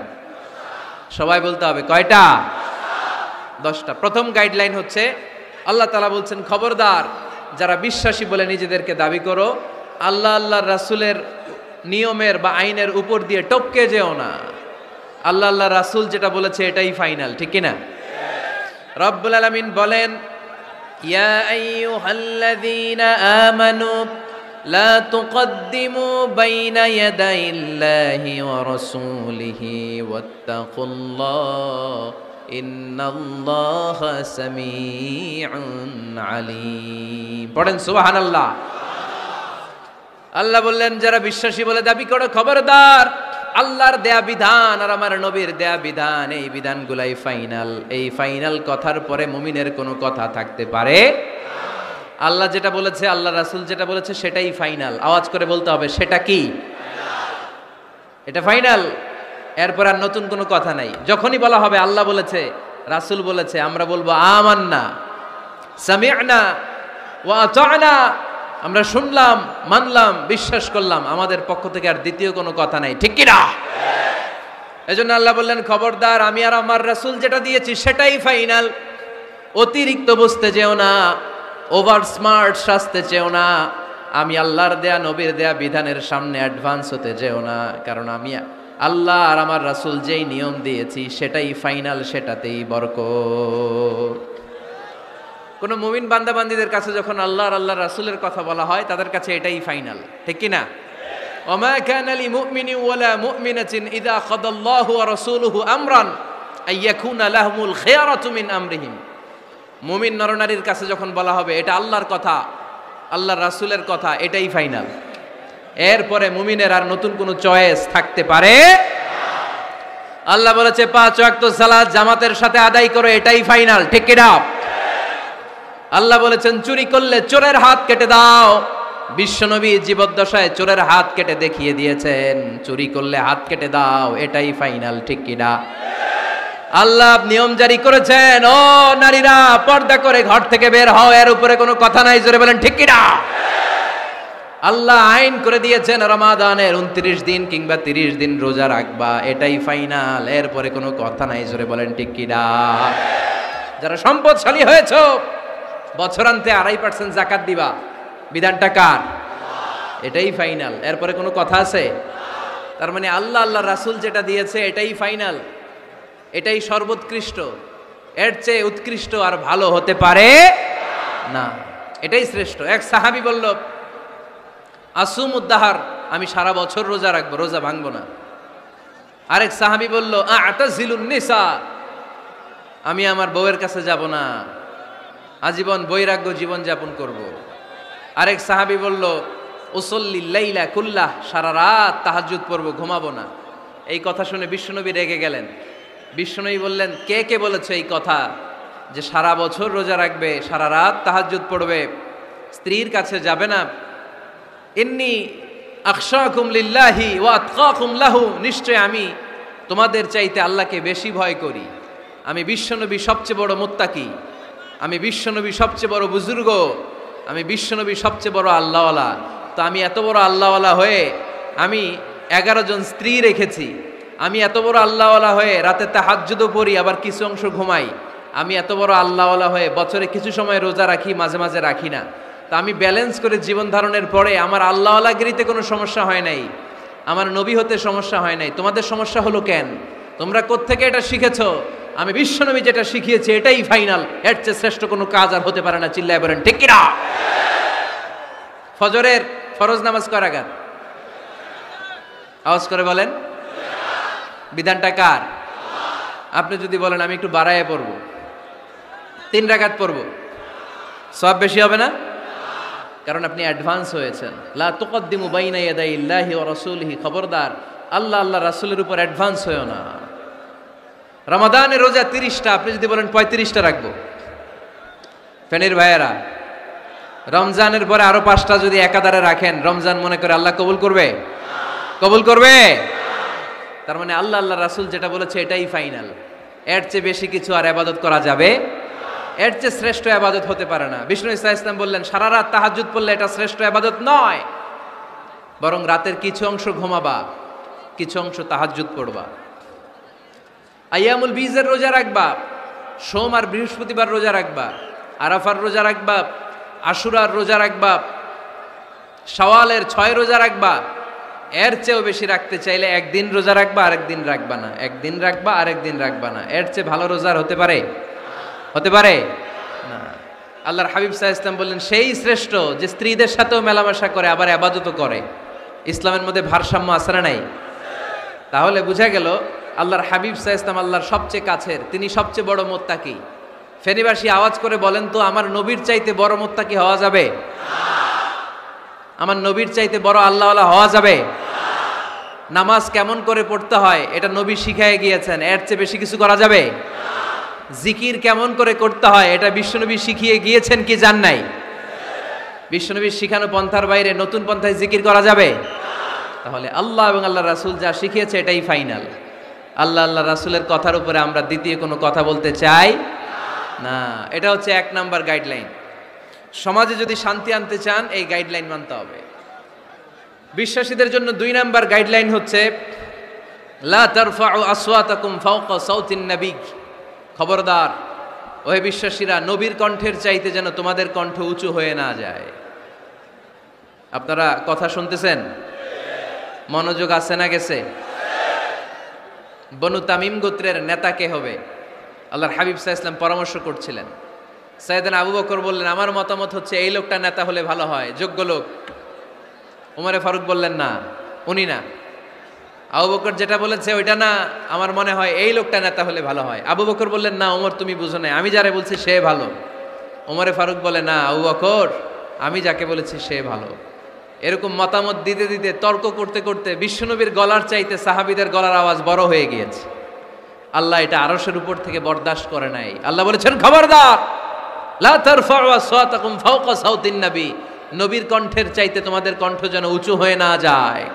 সবাই বলতে হবে, কয়টা? 10টা। প্রথম গাইডলাইন হচ্ছে আল্লাহ তাআলা বলছেন, খবরদার যারা বিশ্বাসী বলে নিজেদেরকে দাবি করো, আল্লাহ আল্লাহর রাসূলের নিয়মের বা আইনের উপর দিয়ে টপকে যেও না। আল্লাহ আল্লাহ রাসূল যেটা বলেছে এটাই ফাইনাল, ঠিক কিনা? রব্বুল আলামিন বলেন, ইয়া আইয়ুহাল্লাযীনা আমানু লা তুকদ্দিমু বাইনা ইয়াদাইল্লাহি ওয়া রাসূলিহি ওয়াত্তাকুল্লাহ ইন্নাল্লাহা সামিউন আলীম। পড়েন সুবহানাল্লাহ। আল্লাহ বললেন, যারা বিশ্বাসী বলে দাবি করো, খবরদার আল্লাহর দেয়া বিধান আর আমার নবীর দেয়া বিধান, এই বিধানগুলাই ফাইনাল। এই ফাইনাল কথার পরে মুমিনের কোনো কথা থাকতে পারে? আল্লাহ যেটা বলেছে, আল্লাহ রাসূল যেটা বলেছে সেটাই ফাইনাল। আওয়াজ করে বলতে হবে, সেটা কি? এটা ফাইনাল। এরপর আর নতুন কোনো কথা নাই। যখনই বলা হবে আল্লাহ বলেছে, রাসূল বলেছে, আমরা বলবো আমান্না, সামি'না ওয়া আতা'না, আমরা শুনলাম, মানলাম, বিশ্বাস করলাম, আমাদের পক্ষ থেকে আর দ্বিতীয় কোনো কথা নাই, ঠিক কি না? এজন্য আল্লাহ বললেন, খবরদার আমি আর আমার রাসূল যেটা দিয়েছি সেটাই ফাইনাল। অতিরিক্ত বুঝতে যেও না, ওভার স্মার্ট সাজতে চেও না, আমি আল্লাহর দেয়া নবীর দেয়া বিধানের সামনে অ্যাডভান্স হতে যেও না, কারণ আমি আল্লাহ আর আমার রাসূল যেই নিয়ম দিয়েছি সেটাই ফাইনাল, সেটাতেই বরকত। কোন মুমিন বান্দাবান্দীদের কাছে যখন আল্লাহ আর আল্লাহর রাসূলের কথা বলা হয় তাদের কাছে এটাই ফাইনাল, ঠিক কি না? ওমা কানা লিমুমিনিন ওয়ালা মুমিনাতিন ইযা কাদাল্লাহু ওয়া রাসূলুহু আমরান আইয়াকুনা লাহুমুল খিয়ারাতু মিন আমরিহিম। মুমিন নরনারীর কাছে যখন বলা হবে এটা আল্লাহর কথা, আল্লাহর রাসূলের কথা, এটাই ফাইনাল। এরপরে মুমিনের আর নতুন কোনো চয়েস থাকতে পারে। আল্লাহ বলেছে 5 ওয়াক্ত সালাত জামাতের সাথে আদায় করো, এটাই ফাইনাল, ঠিক কি না? আল্লাহ বলেছেন চুরি করলে চোরের হাত কেটে দাও। বিশ্বনবী জীবদ্দশায় চোরের হাত কেটে দেখিয়ে দিয়েছেন, চুরি করলে হাত কেটে দাও, এটাই ফাইনাল, ঠিক কি না? আল্লাহ নিয়ম জারি করেছেন, ও নারীরা পর্দা করে ঘর থেকে বের হও, এর উপরে কোনো কথা নাই, জোরে বলেন ঠিক কি না? আল্লাহ আইন করে দিয়েছেন রমাদানের 29 দিন কিংবা 30 দিন রোজা রাখবা, এটাই ফাইনাল, এরপরে কোনো কথা নাই, জোরে বলেন ঠিক কি না? যারা সম্পদশালী হয়েছো বছরান্তে 2.5% যাকাত দিবা, বিধানটা কার? এটাই ফাইনাল, এরপরে কোনো কথা আছে? তার মানে আল্লাহ আল্লাহ রাসূল যেটা দিয়েছে এটাই ফাইনাল, এটাই সর্বোৎকৃষ্ট, এর চেয়ে উৎকৃষ্ট আর ভালো হতে পারে না, এটাই শ্রেষ্ঠ। এক সাহাবী বলল আসুমুদ্দাহার, আমি সারা বছর রোজা রাখবো, রোজা ভাঙবো না। আরেক সাহাবী বলল আতাজিলুন নিসা, আমি আমার বউয়ের কাছে যাব না, আজীবন বৈরাগ্য জীবন যাপন করব। আরেক সাহাবী বলল উসল্লিল লাইলা কুল্লাহ, সারা রাত তাহাজ্জুদ পড়ব, ঘুমাবো না। এই কথা শুনে বিশ্বনবী রেগে গেলেন। বিশ্বনবী বললেন কে কে বলেছে এই কথা যে সারা বছর রোজা রাখবে, সারা রাত তাহাজ্জুদ পড়বে, স্ত্রীর কাছে যাবে না? ইন্নী আখশাকুম লিল্লাহি ওয়া আতকাকুম লাহু, নিশ্চয় আমি তোমাদের চাইতে আল্লাহকে বেশি ভয় করি, আমি বিশ্বনবী সবচেয়ে বড় মুত্তাকি, আমি বিশ্বনবী সবচেয়ে বড় বুজুর্গ, আমি বিশ্বনবী সবচেয়ে বড় আল্লাহওয়ালা। তো আমি এত বড় আল্লাহওয়ালা হয়ে আমি 11 জন স্ত্রী রেখেছি, আমি এত বড় আল্লাহওয়ালা হয়ে রাতে তাহাজ্জুদও পড়ি, আবার কিছু অংশ ঘুমাই, আমি এত বড় আল্লাহওয়ালা হয়ে বছরে কিছু সময় রোজা রাখি, মাঝে মাঝে রাখি না। তা আমি ব্যালেন্স করে জীবন ধারণের পরে আমার আল্লাহওয়ালাগিরিতে কোনো সমস্যা হয় নাই, আমার নবী হতে সমস্যা হয় নাই, তোমাদের সমস্যা হলো কেন? তোমরা কোত্থেকে এটা শিখেছো? আমি বিশ্বনবী যেটা শিখিয়েছি এটাই ফাইনাল, এর চেয়ে শ্রেষ্ঠ কোনো কাজ আর হতে পারে না, চিল্লায় বলেন ঠিক কি না? ফজরের ফরজ নামাজ কয় রাকাত? আওয়াজ করে বলেন। বিধানটা কার? আপনি যদি বলেন আমি একটু বাড়ায় পড়ব, 3 রাকাত পড়ব, সওয়াব বেশি হবে না? কারণ আপনি অ্যাডভান্স হয়েছেন। লা তুকদ্দিমু বাইনা ইয়াদাইল্লাহি ওয়া রাসূলিহি, খবরদার আল্লাহ আল্লাহ রাসূলের উপর অ্যাডভান্স হয়ো না। রমাদানের রোজা 30টা, আপনি যদি বলেন 35টা রাখবো, ফেনীর ভাইয়েরা রমজানের পরে আরো 5টা যদি একাধারে রাখেন, রমজান মনে করে আল্লাহ কবুল করবে? কবুল করবে? তার মানে আল্লাহ আল্লাহ রাসূল যেটা বলেছে এটাই ফাইনাল, এর চেয়ে বেশি কিছু আর ইবাদত করা যাবে, এর চেয়ে শ্রেষ্ঠ ইবাদত হতে পারে না। বিষ্ণু ইসলাম বললেন সারা রাত তাহাজ্জুদ পড়লে এটা শ্রেষ্ঠ ইবাদত নয়, বরং রাতের কিছু অংশ ঘুমাবা, কিছু অংশ তাহাজ্জুদ পড়বা। আইয়ামুল বীজের রোজা রাখবা, সোম আর বৃহস্পতিবার রোজা রাখবা, আরাফার রোজা রাখবা, আশুরার রোজা রাখবা, শাওয়ালের 6 রোজা রাখবা। এর চেয়েও বেশি রাখতে চাইলে একদিন রোজা রাখবা, আরেকদিন রাখবা না, একদিন রাখবা, আরেকদিন রাখবা না। এর চেয়ে ভালো রোজার হতে পারে? হতে পারে না। আল্লাহর হাবিব সাল্লাল্লাহু আলাইহি ওয়াসাল্লাম বললেন সেই শ্রেষ্ঠ যে স্ত্রীদের সাথেও মেলামেশা করে আবার ইবাদতও করে। ইসলামের মধ্যে ভারসাম্য আছে না নাই? তাহলে বোঝা গেল আল্লাহর হাবিব সাল্লাল্লাহু আলাইহি ওয়াসাল্লাম আল্লাহর সবচেয়ে কাছের, তিনি সবচেয়ে বড় মুত্তাকি। ফেনীবাসী আওয়াজ করে বলেন তো, আমার নবীর চাইতে বড় মুত্তাকি হওয়া যাবে? আমার নবীর চাইতে বড় আল্লাহওয়ালা হওয়া যাবে? নামাজ কেমন করে পড়তে হয় এটা নবী শিখায় গিয়েছেন, এর চেয়ে বেশি কিছু করা যাবে? জিকির কেমন করে করতে হয় এটা বিশ্বনবী শিখিয়ে গিয়েছেন কি জান নাই? বিশ্বনবীর শিখানো পন্থার বাইরে নতুন পন্থায় জিকির করা যাবে? তাহলে আল্লাহ এবং আল্লাহ রাসূল যা শিখিয়েছে এটাই ফাইনাল। আল্লাহ আল্লাহ রাসূলের কথার উপরে আমরা দ্বিতীয় কোনো কথা বলতে চাই না। এটা হচ্ছে 1 নাম্বার গাইডলাইন। সমাজে যদি শান্তি আনতে চান এই গাইডলাইন মানতে হবে। বিশ্বাসীদের জন্য 2 নাম্বার গাইডলাইন হচ্ছে লা তারফাউ আসওয়াতাকুম ফাওকা সাউতিন নবী, খবরদার ওহে বিশ্বাসীরা, নবীর কণ্ঠের চাইতে যেন তোমাদের কণ্ঠ উঁচু হয়ে না যায়। আপনারা কথা শুনতেছেন? মনোযোগ আছে না গেছে? বনু তামিম গোত্রের নেতা কে হবে? আল্লাহর হাবিব সাল্লাল্লাহু আলাইহি ওয়াসাল্লাম পরামর্শ করছিলেন। সাইয়েদনা আবু বকর বললেন আমার মতামত হচ্ছে এই লোকটা নেতা হলে ভালো হয়, যোগ্য লোক। ওমরে ফারুক বললেন না, উনি না। আবু বকর যেটা বলেছে ওইটা না, আমার মনে হয় এই লোকটা নেতা হলে ভালো হয়। আবু বকর বললেন, না ওমর তুমি বুঝো না, আমি যারে বলছি সে ভালো। ওমরে ফারুক বলে, না আবু বকর, আমি যাকে বলেছি সে ভালো। এরকম মতামত দিতে দিতে, তর্ক করতে করতে বিশ্বনবীর গলার চাইতে সাহাবীদের গলার আওয়াজ বড় হয়ে গিয়েছে। আল্লাহ এটা আরশের উপর থেকে বরদাস্ত করে নাই। আল্লাহ বলেছেন, খবরদার, লা তারফাউ আসওয়াতাকুম ফাওকা সাউতিন নবী, নবীর কণ্ঠের চাইতে তোমাদের কণ্ঠ যেন উঁচু হয়ে না যায়।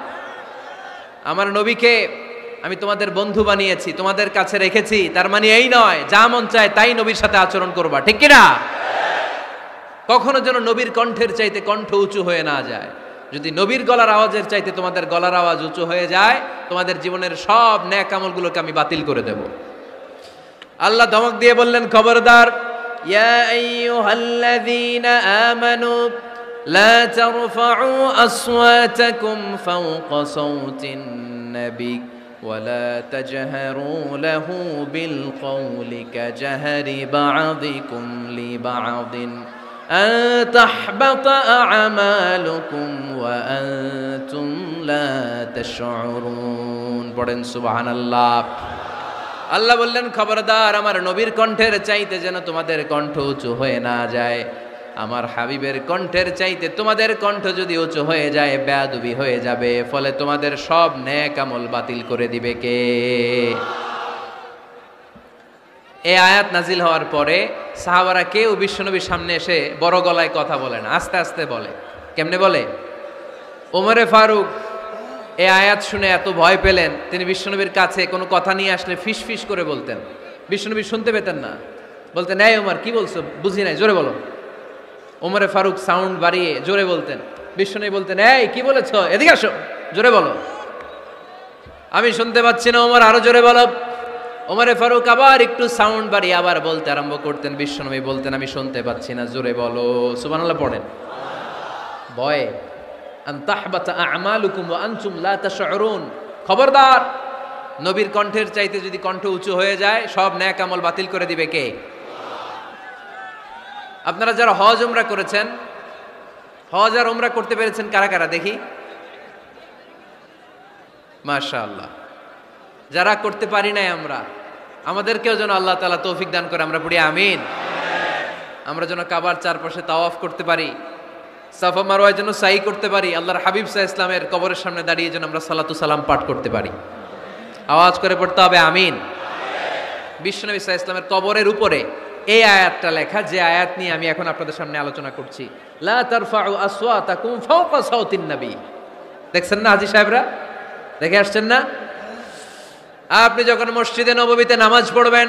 আমার নবীকে আমি তোমাদের বন্ধু বানিয়েছি, তোমাদের কাছে রেখেছি, তার মানে এই নয় যা মন চায় তাই নবীর সাথে আচরণ করবা, ঠিক কি না? কখনো যেন নবীর কণ্ঠের চাইতে কণ্ঠ উঁচু হয়ে না যায়। যদি নবীর গলার আওয়াজের চাইতে তোমাদের গলার আওয়াজ উঁচু হয়ে যায়, তোমাদের জীবনের সব নেক আমলগুলোকে আমি বাতিল করে দেব। আল্লাহ ধমক দিয়ে বললেন, খবরদার, ইয়া আইয়ুহাল্লাযীনা আমানু লা তারফাউ আসওয়াতাকুম ফাওকা সাওতিন নবী ওয়া লা তাজহারু লাহু বিল কওলি কাজহারি বা'দিকুম লিবা'দিন আন তাহবাতা আ'মালুকুম ওয়া আনতুম লা তাশউরুন। পড়েন সুবহানাল্লাহ। আল্লাহ বললেন, খবরদার, আমার নবীর কণ্ঠের চাইতে যেন তোমাদের কণ্ঠ উঁচু হয়ে না যায়। আমার হাবিবের কণ্ঠের চাইতে তোমাদের কণ্ঠ যদি উঁচু হয়ে যায়, বেয়াদবি হয়ে যাবে, ফলে তোমাদের সব নেক আমল বাতিল করে দিবে কে? এই আয়াত নাজিল হওয়ার পরে সাহাবারা কেউ বিশ্বনবীর সামনে এসে বড় গলায় কথা বলে না, আস্তে আস্তে বলে। কেমনে বলে? ওমরে ফারুক এই আয়াত শুনে এত ভয় পেলেন, তিনি বিশ্বনবীর কাছে কোনো কথা নিয়ে আসলে ফিস ফিস করে বলতেন। বিশ্বনবী শুনতে পেতেন না, বলতেন, এই ওমর কি বলছো, বুঝি নাই, জোরে বলো। ওমরে ফারুক সাউন্ড বাড়িয়ে জোরে বলতেন। বিশ্বনবী বলতেন, এই কি বলেছ, এদিকে আসো, জোরে বলো, আমি শুনতে পাচ্ছি না, ওমর আরো জোরে বলো। ওমরে ফারুক আবার একটু সাউন্ড বাড়িয়ে আবার বলতে আরম্ভ করতেন। বিশ্বনবী বলতেন, আমি শুনতে পাচ্ছি না, জোরে বলো। সুবহানাল্লাহ পড়েন। ভয়ে, আন তাহবাতা আ'মালুকুম ওয়া আনতুম লা তাশউরুন, খবরদার, নবীর কণ্ঠের চাইতে যদি কণ্ঠ উঁচু হয়ে যায়, সব নেক আমল বাতিল করে দিবে কে? আপনারা যারা হজ উমরা করেছেন, হজ আর উমরা করতে পেরেছেন কারা কারা দেখি? মাশাআল্লাহ। যারা করতে পারি নাই আমরা, আমাদেরকেও যেন আল্লাহ তাআলা তৌফিক দান করে, আমরা পড়ি আমিন। আমরা যেন কাবার চারপাশে তাওয়াফ করতে পারি, সাফা মারওয়ায় যেন সাই করতে পারি, আল্লাহর হাবিব সাল্লাল্লাহু আলাইহি ওয়াসাল্লামের কবরের সামনে দাঁড়িয়ে যেন আমরা সালাতু সালাম পাঠ করতে পারি। আওয়াজ করে পড়তে হবে আমিন। বিশ্বনবী সাল্লাল্লাহু আলাইহি ওয়াসাল্লামের কবরের উপরে এই আয়াতটা লেখা, যে আয়াত নিয়ে আমি এখন আপনাদের সামনে আলোচনা করছি, লা তারফাউ আসওয়াতাকুম ফাওকা সাওতিন নবী। দেখছেন না হাজী সাহেবরা, দেখে আসছেন না? আপনি যখন মসজিদে নববীতে নামাজ পড়বেন,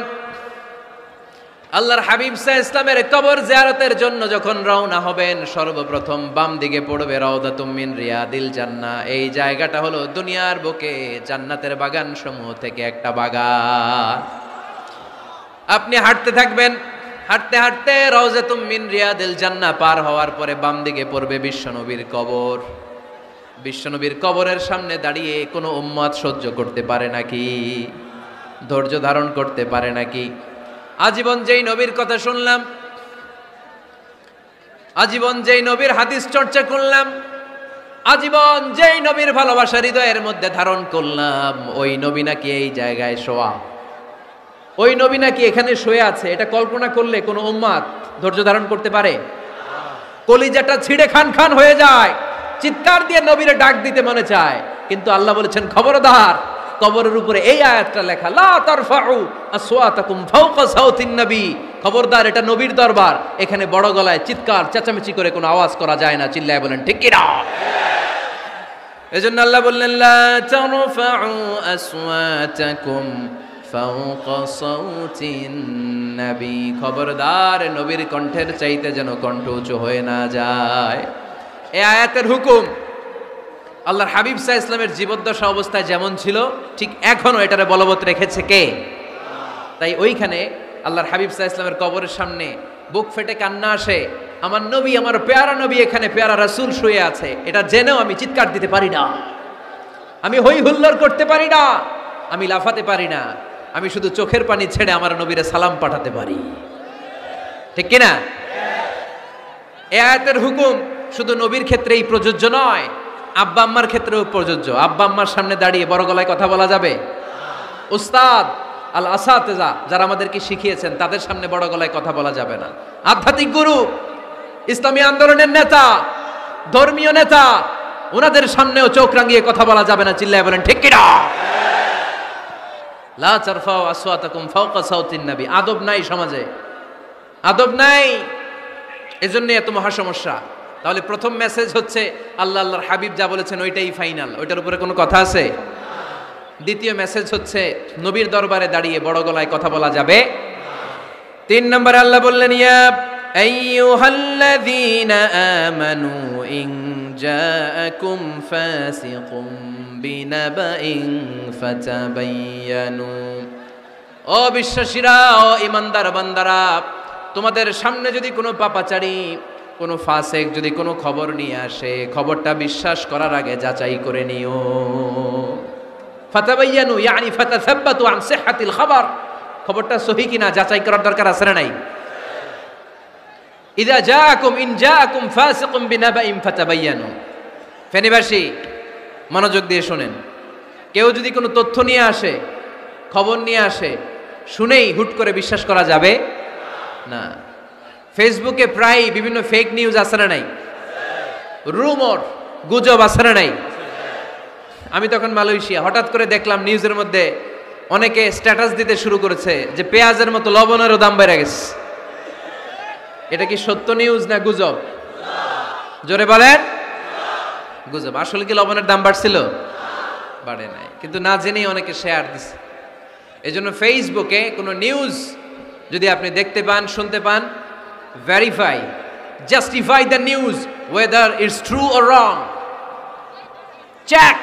আল্লাহর হাবিব সাল্লাল্লাহু আলাইহি ওয়াসাল্লামের কবর জিয়ারতের জন্য যখন রওনা হবেন, সর্বপ্রথম বাম দিকে পড়বে রাউদাতুম মিন রিয়াদিল জান্নাহ। এই জায়গাটা হলো দুনিয়ার বুকে জান্নাতের বাগান সমূহ থেকে একটা বাগান। আপনি হাঁটতে থাকবেন, হাঁটতে হাঁটতে রাউজাতুম মিন রিয়াদিল জান্নাহ পার হওয়ার পরে বাম দিকে পড়বে বিশ্বনবীর কবর। বিশ্বনবীর কবরের সামনে দাঁড়িয়ে কোনো উম্মত সহ্য করতে পারে নাকি? ধৈর্য ধারণ করতে পারে নাকি? আজীবন যেই নবীর কথা শুনলাম, আজীবন যেই নবীর হাদিস চর্চা করলাম, আজীবন যেই নবীর ভালোবাসা হৃদয়ের মধ্যে ধারণ করলাম, ওই নবী নাকি এই জায়গায় শোয়া, ওই নবী নাকি এখানে শুয়ে আছে, এটা কল্পনা করলে কোনো উম্মত ধৈর্য ধারণ করতে পারে? কলিজাটা ছিঁড়ে খান খান হয়ে যায়, চিৎকার দিয়ে নবীরে ডাক দিতে মনে চায়। কিন্তু আল্লাহ বলেছেন, খবরদার, কবরের উপরে এই আয়াতটা লেখা, লা তারফাউ আসওয়াতাকুম ফাওকা সাওতিন নবী, খবরদার, এটা নবীর দরবার, এখানে বড় গলায় চিৎকার চেঁচামেচি করে কোনো আওয়াজ করা যায় না। চিল্লায় বলেন ঠিক কি না? এজন্য আল্লাহ বললেন, লা তারফাউ আসওয়াতাকুম ফাওকা সাওতিন নবী, খবরদার, নবীর কণ্ঠের চাইতে যেন কণ্ঠ উঁচু হয়ে না যায়। এই আয়াতের হুকুম আল্লাহর হাবিব সাল্লাল্লাহু আলাইহি ওয়াসাল্লামের জীবদ্দশা অবস্থায় যেমন ছিল, ঠিক এখনো এটারে বলবৎ রেখেছে কে? তাই ওইখানে আল্লাহর হাবিব সাল্লাল্লাহু আলাইহি ওয়াসাল্লামের কবরের সামনে বুক ফেটে কান্না আসে, আমার নবী, আমার পেয়ারা নবী এখানে, পেয়ারা রাসূল শুয়ে আছে, এটা জেনেও আমি চিৎকার দিতে পারি না, আমি হই হুল্লোড় করতে পারি না, আমি লাফাতে পারি না, আমি শুধু চোখের পানি ছেড়ে আমার নবীরে সালাম পাঠাতে পারি। ঠিক কি না? এই আয়াতের হুকুম শুধু নবীর ক্ষেত্রেই প্রযোজ্য নয়, আব্বা আম্মার ক্ষেত্রেও প্রযোজ্য। আব্বা আম্মার সামনে দাঁড়িয়ে বড় গলায় কথা বলা যাবে? উস্তাদ আল আসাতেজা যারা আমাদেরকে শিখিয়েছেন তাদের সামনে বড় গলায় কথা বলা যাবে না। আধ্যাত্মিক গুরু, ইসলামী আন্দোলনের নেতা, ধর্মীয় নেতা, ওনাদের সামনেও চোখ রাঙিয়ে কথা বলা যাবে না। চিল্লায় বলেন ঠিক কিনা? লা তারফাউ আসওয়াতাকুম ফাওকা সাউতিন নবী। আদব নাই সমাজে, আদব নাই, এজন্য এত মহা সমস্যা। তাহলে প্রথম মেসেজ হচ্ছে আল্লাহ আল্লাহর হাবিব যা বলেছেন ওইটাই ফাইনাল, ওইটার উপরে কোনো কথা আছে? দ্বিতীয় মেসেজ হচ্ছে নবীর দরবারে দাঁড়িয়ে বড় গলায় কথা বলা যাবে। 3 নম্বরে আল্লাহ বললেন ইয়া আইয়ুহাল্লাযীনা আমানু ইন জাআকুম ফাসিকুম বিনাবাইন ফাতাবায়ানু। ও বিশ্বাসীরা, ও ঈমানদার বান্দারা, তোমাদের সামনে যদি কোনো পাপাচারী, কোনো ফাসিক যদি কোনো খবর নিয়ে আসে, খবরটা বিশ্বাস করার আগে যাচাই করে নিও। ফাতাবায়ানু ইয়ানি ফাতাসাব্বাতু আন সিহহাতিল খবর, খবরটা সহি কিনা যাচাই করার দরকার আছে না নাই? ইযা জাআকুম ইন জাআকুম ফাসিকুম বিনাবাইন ফাতাবায়ানু। ফেনীবাসী মনোযোগ দিয়ে শুনেন, কেউ যদি কোনো তথ্য নিয়ে আসে, খবর নিয়ে আসে, শুনেই হুট করে বিশ্বাস করা যাবে না। ফেসবুকে প্রায় বিভিন্ন ফেক নিউজ আছে না নাই? রুমর, গুজব আছে না নাই? আমি তখন মালয়েশিয়া, হঠাৎ করে দেখলাম নিউজের মধ্যে অনেকে স্ট্যাটাস দিতে শুরু করেছে যে পেঁয়াজের মতো লবণেরও দাম বেড়ে গেছে। এটা কি সত্য নিউজ না গুজব? জোরে বলেন। গুজব। আসলে কি লবণের দাম বাড়ছিল? বাড়ে নাই, কিন্তু না জেনেই অনেকে শেয়ার দিছে। এজন্য ফেসবুকে কোনো নিউজ যদি আপনি দেখতে পান, শুনতে পান, verify, justify the news whether it's true or wrong. Check,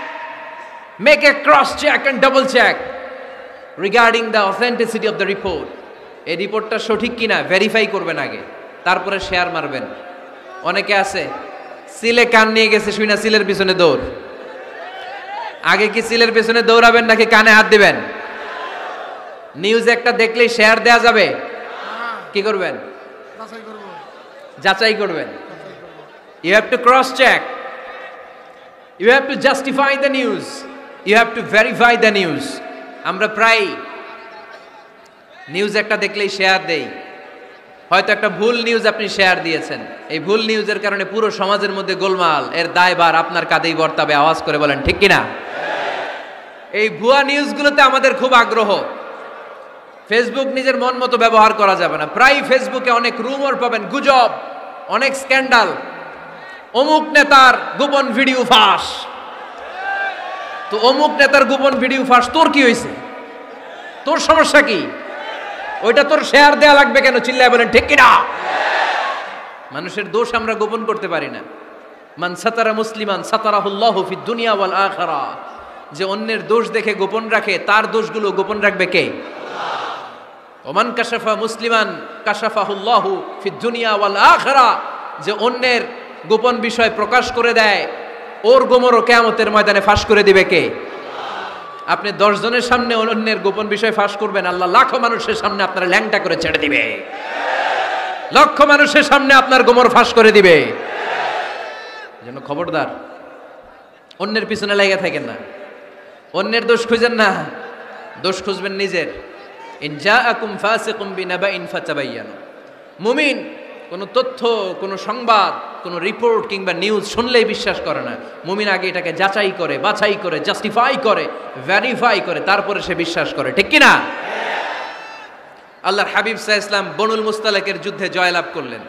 make a cross check and double check regarding the authenticity of the report. এই রিপোর্টটা সঠিক কিনা ভেরিফাই করবেন আগে, তারপরে শেয়ার মারবেন। অনেকে আছে সিলে কান নিয়ে গেছে, শুই না সিলের পিছনে দৌড়। আগে কি সিলের পিছনে দৌড়াবেন নাকি কানে হাত দিবেন? নিউজ একটা দেখলেই শেয়ার দেয়া যাবে? কি করবেন? যাচাই করবেন। You have to cross check, you have to justify the news, you have to verify the news. আমরা প্রায় নিউজ একটা দেখলেই শেয়ার দেই। হয়তো একটা ভুল নিউজ আপনি শেয়ার দিয়েছেন, এই ভুল নিউজের কারণে পুরো সমাজের মধ্যে গোলমাল, এর দায়ভার আপনার কাঁধেই বর্তাবে। আওয়াজ করে বলেন ঠিক কিনা? এই ভুয়া নিউজগুলোতে আমাদের খুব আগ্রহ। ফেসবুক নিজের মন মতো ব্যবহার করা যাবে না। প্রায় ফেসবুকে অনেক রুমর পাবেন, গুজব, অনেক স্ক্যান্ডাল। অমুক নেতার গোপন ভিডিও ফাঁস। তো অমুক নেতার গোপন ভিডিও ফাঁস, তোর কি হয়েছে? তোর সমস্যা কি? ওইটা তোর শেয়ার দেয়া লাগবে কেন? চিল্লায় বলেন ঠিক কিনা? মানুষের দোষ আমরা গোপন করতে পারি না। মান সাতারা মুসলিমান সাতারাহুল্লাহু ফিদ দুনিয়া ওয়াল আখিরা। যে অন্যের দোষ দেখে গোপন রাখে, তার দোষগুলো গোপন রাখবে কে? ওমান কাশাফা মুসলিমান কাশাফাহুল্লাহু ফিদ দুনিয়া ওয়াল আখিরা। যে অন্যের গোপন বিষয় প্রকাশ করে দেয়, ওর গোমরও কিয়ামতের ময়দানে ফাঁস করে দিবে কে? আপনি 10 জনের সামনে অন্যের গোপন বিষয় ফাঁস করবেন, আল্লাহ লাখো মানুষের সামনে আপনার ল্যাংটা করে ছেড়ে দিবে। লক্ষ মানুষের সামনে আপনার গোমর ফাঁস করে দিবে। যেন খবরদার, অন্যের পিছনে লেগে থাকেন না, অন্যের দোষ খুঁজেন না, দোষ খুঁজবেন নিজের। ইন জাআকুম ফাসিকুম বিনাবাইন ফাতাবায়ানু। মুমিন কোনো তথ্য, কোনো সংবাদ, কোনো রিপোর্ট কিংবা নিউজ শুনলেই বিশ্বাস করে না। মুমিন আগে এটাকে যাচাই করে, বাছাই করে, জাস্টিফাই করে, ভেরিফাই করে, তারপরে সে বিশ্বাস করে। ঠিক কিনা? আল্লাহর হাবিব সাল্লাল্লাহু আলাইহি ওয়াসাল্লাম বনুল মুস্তালাকের যুদ্ধে জয়লাভ করলেন।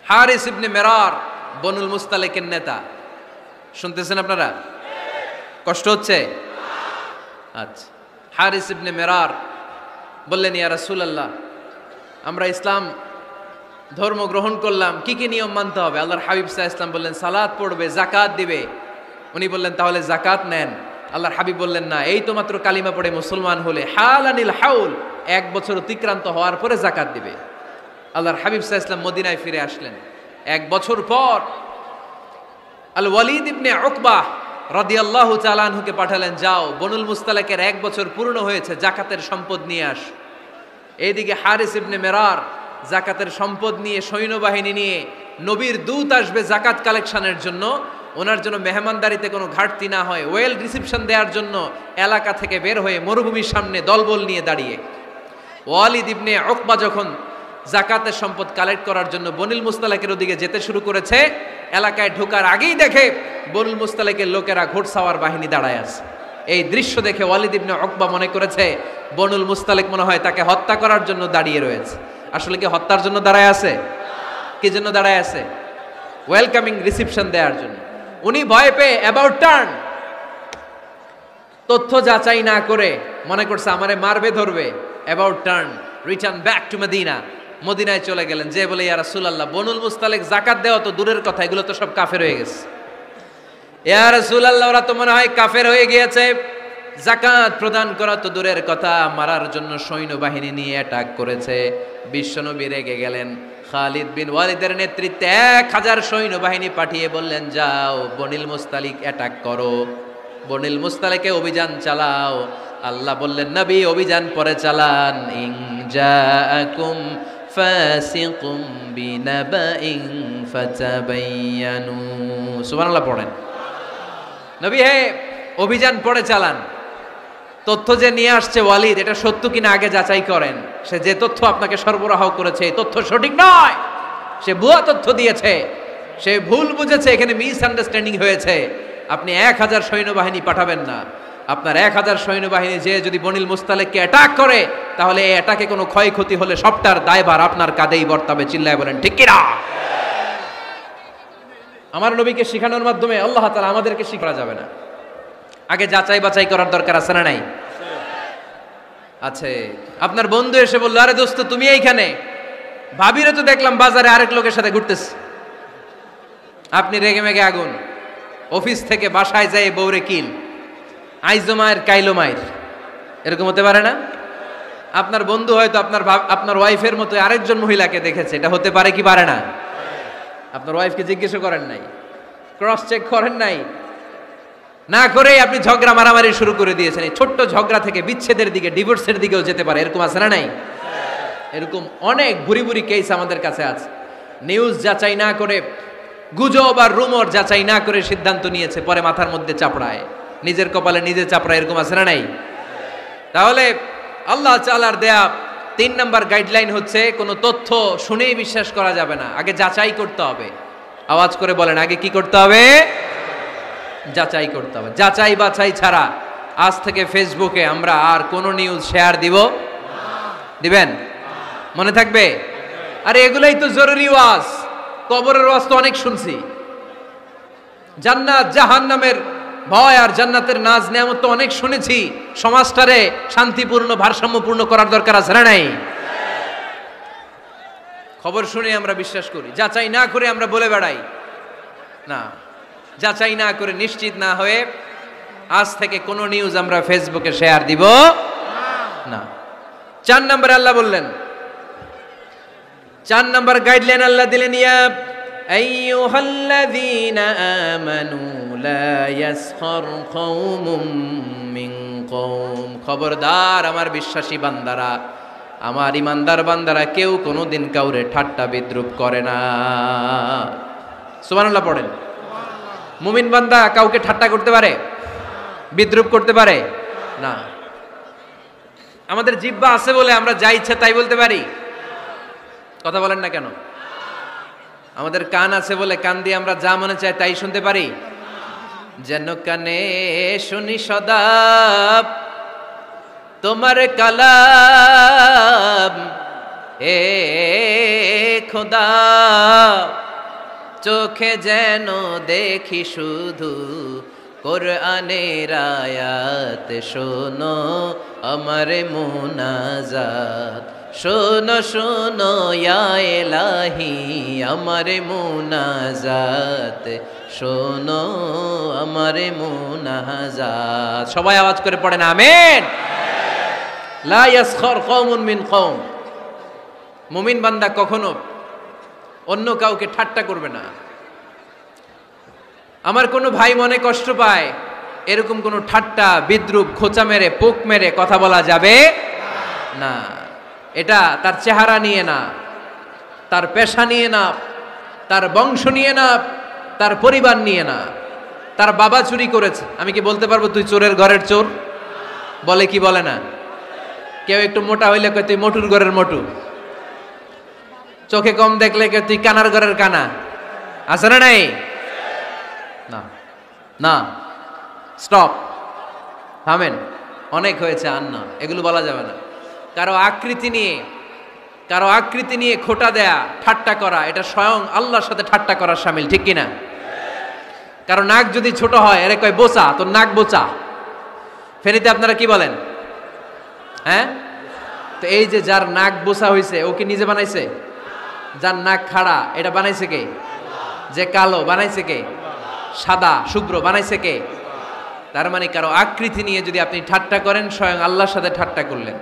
হারিস ইবনে মিরার বনুল মুস্তালাকের নেতা। শুনতেছেন আপনারা? কষ্ট হচ্ছে? আচ্ছা। হারিস ইবনে মিরার বললেন, ইয়া রাসূলুল্লাহ, আমরা ইসলাম ধর্ম গ্রহণ করলাম, কি কি নিয়ম মানতে হবে? আল্লাহর হাবিব সাল্লাল্লাহু আলাইহি ওয়াসাল্লাম বললেন, সালাত পড়বে, যাকাত দিবে। উনি বললেন, তাহলে যাকাত নেন। আল্লাহর হাবিব বললেন, না, এই তো মাত্র কালিমা পড়ে মুসলমান হলে হালানিল হাউল, 1 বছর অতিক্রান্ত হওয়ার পরে যাকাত দিবে। আল্লাহর হাবিব সাল্লাল্লাহু আলাইহি ওয়াসাল্লাম মদিনায় ফিরে আসলেন। 1 বছর পর আল ওয়ালিদ ইবনে উকবাহ রাদিয়াল্লাহু তাআলা আনহুকে পাঠালেন, যাও বনুল মুস্তালাকের 1 বছর পূর্ণ হয়েছে, যাকাতের সম্পদ নিয়ে আস। এইদিকে হারিস ইবনে মিরার জাকাতের সম্পদ নিয়ে, সৈন্যবাহিনী নিয়ে, নবীর দূত আসবে জাকাত কালেকশনের জন্য, ওনার জন্য মেহমানদারিতে কোনো ঘাটতি না হয়, ওয়েল রিসিপশন দেওয়ার জন্য এলাকা থেকে বের হয়ে মরুভূমির সামনে দলবল নিয়ে দাঁড়িয়ে ওয়ালিদ ইবনে উকবা যখন যাকাতের সম্পদ কালেক্ট করার জন্য বনিল মুস্তালিকের ওদিকে যেতে শুরু করেছে, এলাকায় ঢোকার আগেই দেখে বনিল মুস্তালিকের লোকেরা ঘোড়সাওয়ার বাহিনী দাঁড়ায় আছে। এই দৃশ্য দেখে ওয়ালিদ ইবনে উকবা মনে করেছে বনুল মুস্তালিক মনে হয় তাকে হত্যা করার জন্য দাঁড়িয়ে রয়েছে। আসলে কি হত্যার জন্য দাঁড়ায় আছে? কি জন্য দাঁড়ায় আছে? ওয়েলকামিং রিসিপশন দেওয়ার জন্য। উনি ভয় পেয়ে অ্যাবাউট টার্ন, তথ্য যাচাই না করে মনে করছে আমারে মারবে ধরবে, about turn return back to Medina, মদিনায় চলে গেলেন। যে বলে ইয়া রাসূলুল্লাহ, বনুল মুস্তালিক যাকাত দেওয়া তো দূরের কথা, এগুলো তো সব কাফের হয়ে গেছে। ইয়া রাসূলুল্লাহ, ওরা তো মনে হয় কাফের হয়ে গিয়েছে, যাকাত প্রদান করা তো দূরের কথা, মারার জন্য সৈন্যবাহিনী নিয়ে অ্যাটাক করেছে। বিশ্বনবী রেগে গেলেন। খালিদ বিন ওয়ালিদের নেতৃত্বে 1000 সৈন্যবাহিনী পাঠিয়ে বললেন, যাও বনিল মুস্তালিক অ্যাটাক করো, বনিল মুস্তালিকে অভিযান চালাও। আল্লাহ বললেন, নবী অভিযান পরে চালান। ইন জাআকুম ফাসিকুম বিনাবাইন ফাতাবায়ানু। সুবহানাল্লাহ পড়েন। নবী হে, অভিযান পরে চালান। তথ্য যে নিয়ে আসছে ওয়ালিদ, এটা সত্য কিনা আগে যাচাই করেন। সে যে তথ্য আপনাকে সরবরাহ করেছে এই তথ্য সঠিক নয়, সে ভুয়া তথ্য দিয়েছে, সে ভুল বুঝেছে, এখানে মিস আন্ডারস্ট্যান্ডিং হয়েছে। আপনি 1000 সৈন্যবাহিনী পাঠাবেন না। আপনার 1000 সৈন্যবাহিনী যে যদি বনিল মুস্তালিককে অ্যাটাক করে, তাহলে এই অ্যাটাকে কোনো ক্ষয়ক্ষতি হলে সবটার দায়ভার আপনার কাঁধেই বর্তাবে। চিল্লায় বলেন ঠিক কিনা? আমার নবীকে শিখানোর মাধ্যমে আল্লাহ তাআলা আমাদেরকে শিখা যাবে না। আগে যাচাই বাছাই করার দরকার আছে না নাই? আছে। আপনার বন্ধু এসে বলল, আরে দোস্ত তুমি এইখানে, ভাবিরে তো দেখলাম বাজারে আরেক লোকের সাথে ঘুরতেছে। আপনি রেগে মেগে আগুন, অফিস থেকে বাসায় যায় বউরে কিল, আইজো মায়ের কাইলো মায়ের, এরকম হতে পারে না? আপনার বন্ধু হয়তো আপনার ওয়াইফের মতো আরেকজন মহিলাকে দেখেছে, এটা হতে পারে কি পারে না? আপনার ওয়াইফকে জিজ্ঞেস করেন নাই, ক্রস চেক করেন নাই, না করেই আপনি ঝগড়া মারামারি শুরু করে দিয়েছেন। এই ছোট্ট ঝগড়া থেকে বিচ্ছেদের দিকে, ডিভোর্সের দিকেও যেতে পারে। এরকম আছে না নাই? এরকম অনেক ভুরি ভুরি কেস আমাদের কাছে আছে। নিউজ যাচাই না করে, গুজব আর রুমর যাচাই না করে সিদ্ধান্ত নিয়েছে, পরে মাথার মধ্যে চাপড়ায়, নিজের কপালে নিজে চাপড়ায়। এরকম আছে না নাই? তাহলে আল্লাহ তাআলার দেয়া 3 নাম্বার গাইডলাইন হচ্ছে, কোনো তথ্য শুনেই বিশ্বাস করা যাবে না, আগে যাচাই করতে হবে। আওয়াজ করে বলেন, আগে কি করতে হবে? যাচাই করতে হবে। যাচাই বাছাই ছাড়া আজ থেকে ফেসবুকে আমরা আর কোনো নিউজ শেয়ার দিব? দিবেন? মনে থাকবে? আরে এগুলাই তো জরুরি ওয়াজ। কবরের ওয়াজ তো অনেক শুনছি, জান্নাত জাহান্নামের ভয় আর জান্নাতের নাজ নেয়ামত তো অনেক শুনেছি। সমাজটারে শান্তিপূর্ণ ভারসাম্যপূর্ণ করার দরকার আছে না নাই? খবর শুনে আমরা বিশ্বাস করি, যাচাই না করে আমরা বলে বেড়াই না। যাচাই না করে, নিশ্চিত না হয়ে আজ থেকে কোনো নিউজ আমরা ফেসবুকে শেয়ার দিব না। 4 নম্বরে আল্লাহ বললেন, 4 নম্বর গাইডলাইন আল্লাহ দিলেন, ইয়া আইয়ুহাল্লাযীনা আমানু লা ইয়াসখার কওমুম মিন কওম। খবরদার আমার বিশ্বাসী বান্দারা, আমার ইমানদার বান্দারা, কেউ কোনোদিন কাউরে ঠাট্টা বিদ্রুপ করে না। সুবহানাল্লাহ পড়েন। মুমিন বান্দা কাউকে ঠাট্টা করতে পারে? বিদ্রুপ করতে পারে না। আমাদের জিহ্বা আছে বলে আমরা যা ইচ্ছা তাই বলতে পারি? কথা বলেন না কেন? আমাদের কান আছে বলে কান দিয়ে আমরা যা মনে চাই তাই শুনতে পারি? যেন কানে শুনি সদা তোমার কালাম, এ খোদা চোখে যেন দেখি শুধু কোরআনের আয়াত। শোনো আমার মুনাজাত, শোনো শোনো ইয়া ইলাহি আমার মুনাজাত, শোনো আমার মুনাজাত। সবাই আওয়াজ করে পড়েন আমিন। লা ইয়াসখার কওমুন মিন কওম। মুমিন বান্দা কখনো অন্য কাউকে ঠাট্টা করবে না। আমার কোনো ভাই মনে কষ্ট পায়, এরকম কোনো ঠাট্টা বিদ্রুপ খোঁচা মেরে পোক মেরে কথা বলা যাবে না। এটা তার চেহারা নিয়ে না, তার পেশা নিয়ে না, তার বংশ নিয়ে না, তার পরিবার নিয়ে না, তার বাবা চুরি করেছে, আমি কি বলতে পারবো তুই চোরের ঘরের চোর? বলে কি বলে না? কেউ একটু মোটা হইলে কয় তুই মোটুর ঘরের মোটু, চোখে কম দেখলে কয় তুই কানার ঘরের কানা। আছে না নাই? না না, স্টপ, থামেন, অনেক হয়েছে, আর না, এগুলো বলা যাবে না। কারো আকৃতি নিয়ে খোটা দেয়া, ঠাট্টা করা, এটা স্বয়ং আল্লাহর সাথে ঠাট্টা করার শামিল, ঠিক কিনা? কারো নাক যদি ছোট হয়, এর কয় বোচা, তোর নাক বোচা। ফেনীতে আপনারা কি বলেন? হ্যাঁ, তো এই যে যার নাক বোচা হয়েছে, ও কি নিজে বানাইছে? যার নাক খাড়া, এটা বানাইছে কে? যে কালো, বানাইছে কে? সাদা শুভ্র, বানাইছে কে? তার মানে কারো আকৃতি নিয়ে যদি আপনি ঠাট্টা করেন, স্বয়ং আল্লাহর সাথে ঠাট্টা করলেন।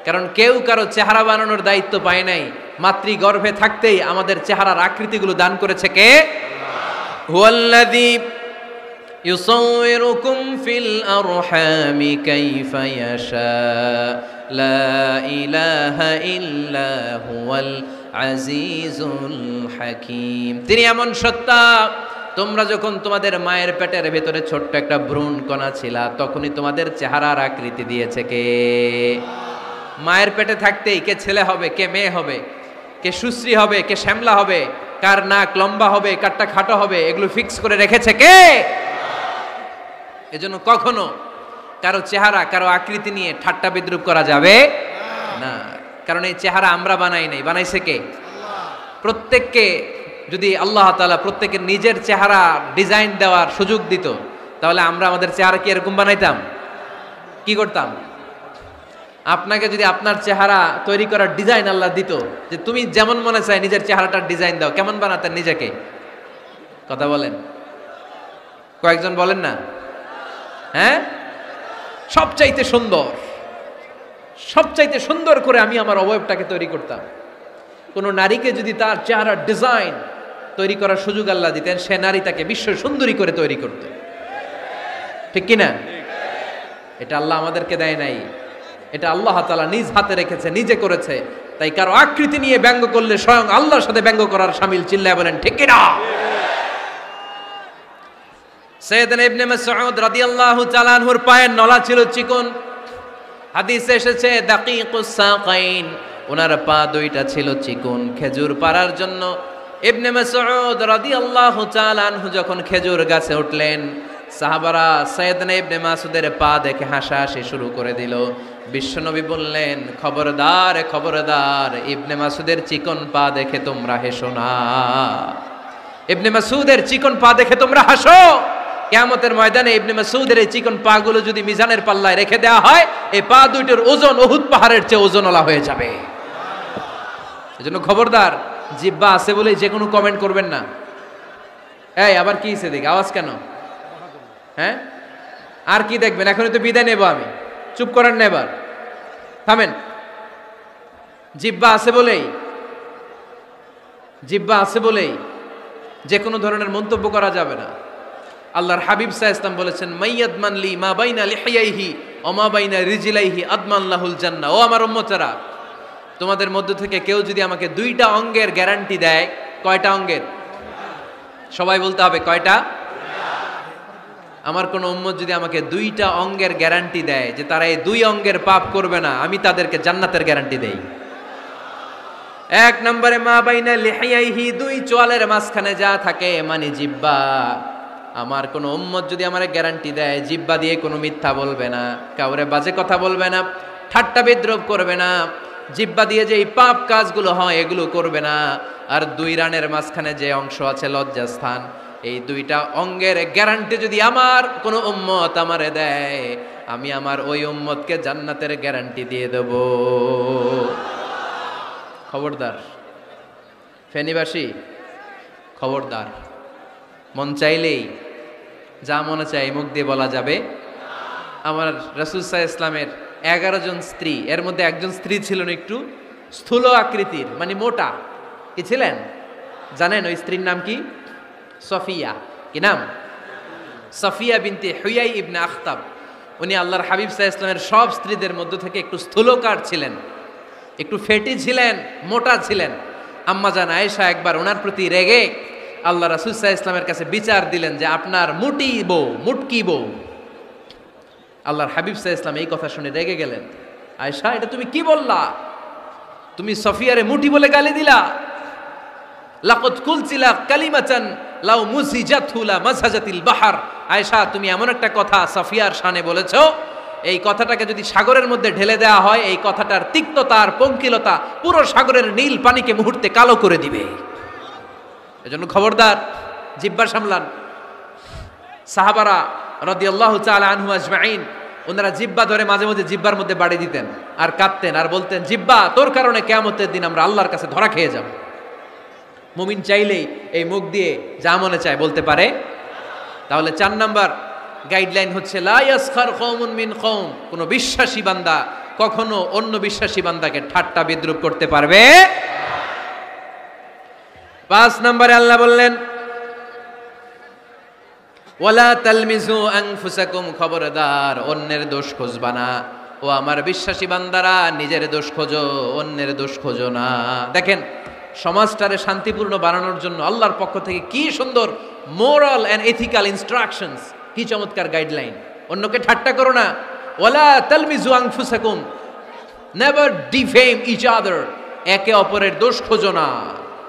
কারণ কেউ কারো চেহারা বানানোর দায়িত্ব পায় নাই, মাতৃগর্ভে থাকতেই আমাদের চেহারার আকৃতিগুলো দান করেছে কে? হুয়াল্লাযী ইউসাউইরুকুম ফিল আরহামি কাইফা ইয়াশা লা ইলাহা ইল্লা হুয়াল আজিজুল হাকীম। তিনি এমন সত্তা, তোমরা যখন তোমাদের মায়ের পেটের ভেতরে ছোট্ট একটা ভ্রূণ কণা ছিলা, তখনই তোমাদের চেহারার আকৃতি দিয়েছে কে? মায়ের পেটে থাকতেই কে ছেলে হবে, কে মেয়ে হবে, কে সুশ্রী হবে, কে শ্যামলা হবে, কার নাক লম্বা হবে, কারটা খাটো হবে, এগুলো ফিক্স করে রেখেছে কে? এজন্য কখনো কারো চেহারা, কারো আকৃতি নিয়ে ঠাট্টা বিদ্রুপ করা যাবে না। কারণ এই চেহারা আমরা বানাই নাই, বানাইছে কে? প্রত্যেককে যদি আল্লাহ তাআলা প্রত্যেকের নিজের চেহারা ডিজাইন দেওয়ার সুযোগ দিত, তাহলে আমরা আমাদের চেহারা কি এরকম বানাইতাম? কি করতাম? আপনাকে যদি আপনার চেহারা তৈরি করার ডিজাইন আল্লাহ দিত, যে তুমি যেমন মনে চাই নিজের চেহারাটার ডিজাইন দাও, কেমন বানাতেন নিজেকে? কথা বলেন, কয়েকজন বলেন না? হ্যাঁ, সবচাইতে সুন্দর করে আমি আমার অবয়বটাকে তৈরি করতাম। কোন নারীকে যদি তার চেহারার ডিজাইন তৈরি করার সুযোগ আল্লাহ দিতেন, সে নারী তাকে বিশ্ব সুন্দরী করে তৈরি করত, ঠিক কিনা? এটা আল্লাহ আমাদেরকে দেয় নাই, এটা আল্লাহ তাআলা নিজ হাতে রেখেছে, নিজে করেছে। তাই কারো আকৃতি নিয়ে ব্যঙ্গ করলে স্বয়ং আল্লাহর সাথে ব্যঙ্গ করার শামিল, চিল্লায় বলেন ঠিক কিনা? সাইয়েদনা ইবনে মাসউদ রাদিয়াল্লাহু তাআলা আনহুর পায়ের নলা ছিল চিকন, হাদিসে এসেছে দাকিকুস সাকাইন, ওনার পা দুইটা ছিল চিকন। খেজুর পাড়ার জন্য ইবনে মাসউদ রাদিয়াল্লাহু তাআলা আনহু যখন খেজুর গাছে উঠলেন, সাহাবারা সাইয়েদনা ইবনে মাসউদের পা দেখে হাসাহাসি শুরু করে দিল। বিশ্বনবী বললেন, খবরদার খবরদার, ইবনে মাসউদের চিকন পা দেখে তোমরা হেসো না। ইবনে মাসউদের চিকন পা দেখে তোমরা হাসো, কিয়ামতের ময়দানে ইবনে মাসউদের এই চিকন পা গুলো যদি মিজানের পাল্লায় রেখে দেওয়া হয়, এই পা দুইটার ওজন উহুদ পাহাড়ের চেয়ে ওজনওয়ালা হয়ে যাবে। এজন্য খবরদার, জিহ্বা আছে বলে যে কোনো কমেন্ট করবেন না। এই আবার কি হইছে দেখি, আওয়াজ কেন? হ্যাঁ, আর কি দেখবেন? এখনই তো বিদায় নেব আমি, চুপ করেন না, এবার থামেন। জিহ্বা আছে বলেই যে কোনো ধরনের মন্তব্য করা যাবে না। আল্লাহর হাবিব সাল্লাল্লাহু আলাইহি ওয়াসাল্লাম বলেছেন, মাইয়াদমান লি মা বাইনা লিহিয়াইহি ওয়া মা বাইনা রিজলাইহি আদমান লাহুল জান্নাহ। ও আমার উম্মতেরা, তোমাদের মধ্য থেকে কেউ যদি আমাকে দুইটা অঙ্গের গ্যারান্টি দেয়, কয়টা অঙ্গের? সবাই বলতে হবে, কয়টা? আমার কোন উম্মত যদি আমাকে দুইটা অঙ্গের গ্যারান্টি দেয় যে তারা এই দুই অঙ্গের পাপ করবে না, আমি তাদেরকে জান্নাতের গ্যারান্টি দেই। এক নম্বরে মা বাইনা লিহিয়াইহি, দুই চোয়ালের মাঝখানে যা থাকে মানে জিহ্বা। আমার কোন উম্মত যদি আমারে গ্যারান্টি দেয়, জিহ্বা দিয়ে কোনো মিথ্যা বলবে না, কাউরে বাজে কথা বলবে না, ঠাট্টা বিদ্রুপ করবে না, জিহ্বা দিয়ে যে এই পাপ কাজগুলো হয় এগুলো করবে না, আর দুই রানের মাঝখানে যে অংশ আছে লজ্জাস্থান, এই দুইটা অঙ্গের গ্যারান্টি যদি আমার কোন উম্মত আমারে দেয়, আমি আমার ওই উম্মতকে জান্নাতের গ্যারান্টি দিয়ে দেব। খবরদার ফেনীবাসী, খবরদার। মন চাইলেই যা মনে চাই মুখ দিয়ে বলা যাবে। আমার রাসূল সাল্লাল্লাহু আলাইহি ওয়াসাল্লামের 11 জন স্ত্রী, এর মধ্যে একজন স্ত্রী ছিলেন একটু স্থূল আকৃতির, মানে মোটা। কি ছিলেন জানেন? ওই স্ত্রীর নাম কি? সফিয়া। কি নাম? সফিয়া বিনতে হুয়াই ইবনে আখতাব। উনি আল্লাহর হাবিব সাল্লাল্লাহু আলাইহি ওয়াসাল্লামের সব স্ত্রীদের মধ্য থেকে একটু স্থূলকার ছিলেন, একটু ফেটি ছিলেন, মোটা ছিলেন। আম্মা জান আয়েশা একবার ওনার প্রতি রেগে আল্লাহ রাসূল সাল্লাল্লাহু আলাইহি ওয়াসাল্লামের কাছে বিচার দিলেন যে আপনার মুটকি বউ। আল্লাহর হাবিব সাল্লাল্লাহু আলাইহি ওয়াসাল্লাম এই কথা শুনে রেগে গেলেন। আয়েশা, এটা তুমি কি বললা? তুমি সফিয়ারে মুটি বলে গালি দিলা। লাকাদ কুলতিলা কালিমাতান লাউ মুসিজাতহু লা মাসহাজাতিল বাহর। আয়েশা, তুমি এমন একটা কথা সফিয়ার শানে বলেছো, এই কথাটাকে যদি সাগরের মধ্যে ঢেলে দেওয়া হয়, এই কথাটার তিক্ততা আর পঙ্কিলতা পুরো সাগরের নীল পানিকে মুহূর্তে কালো করে দিবে। এজন্য খবরদার, জিহ্বা সামলান। সাহাবারা রাদিয়াল্লাহু তাআলা আনহু আজমাইন, ওনারা জিহ্বা ধরে মাঝে মাঝে জিহ্বার মধ্যে বাড়ি দিতেন আর কাঁদতেন আর বলতেন, জিহ্বা, তোর কারণে কিয়ামতের দিন আমরা আল্লাহর কাছে ধরা খেয়ে যাব। মুমিন চাইলেই এই মুখ দিয়ে যা মনে চায় বলতে পারে। তাহলে 4 নাম্বার গাইডলাইন হচ্ছে লা ইয়াসখার কওমুন মিন কওম, কোন বিশ্বাসী বান্দা কখনো অন্য বিশ্বাসী বান্দাকে ঠাট্টা বিদ্রূপ করতে পারবে। 5 নম্বরে আল্লাহ বললেন ওয়ালা তালমিজু আনফুসাকুম, খবরদার অন্যের দোষ খুঁজবা না। ও আমার বিশ্বাসী বান্দারা, নিজের দোষ খোঁজো, অন্যের দোষ খোঁজো না। দেখেন, সমাজটারে শান্তিপূর্ণ বানানোর জন্য আল্লাহর পক্ষ থেকে কি সুন্দর মোরাল এন্ড এথিক্যাল ইনস্ট্রাকশনস, কি চমৎকার গাইডলাইন। অন্যকে ঠাট্টা করো না। ওয়ালা তালমিজু আনফুসাকুম, নেভার ডিফেম ইচ আদার, একে অপরের দোষ খোঁজো না,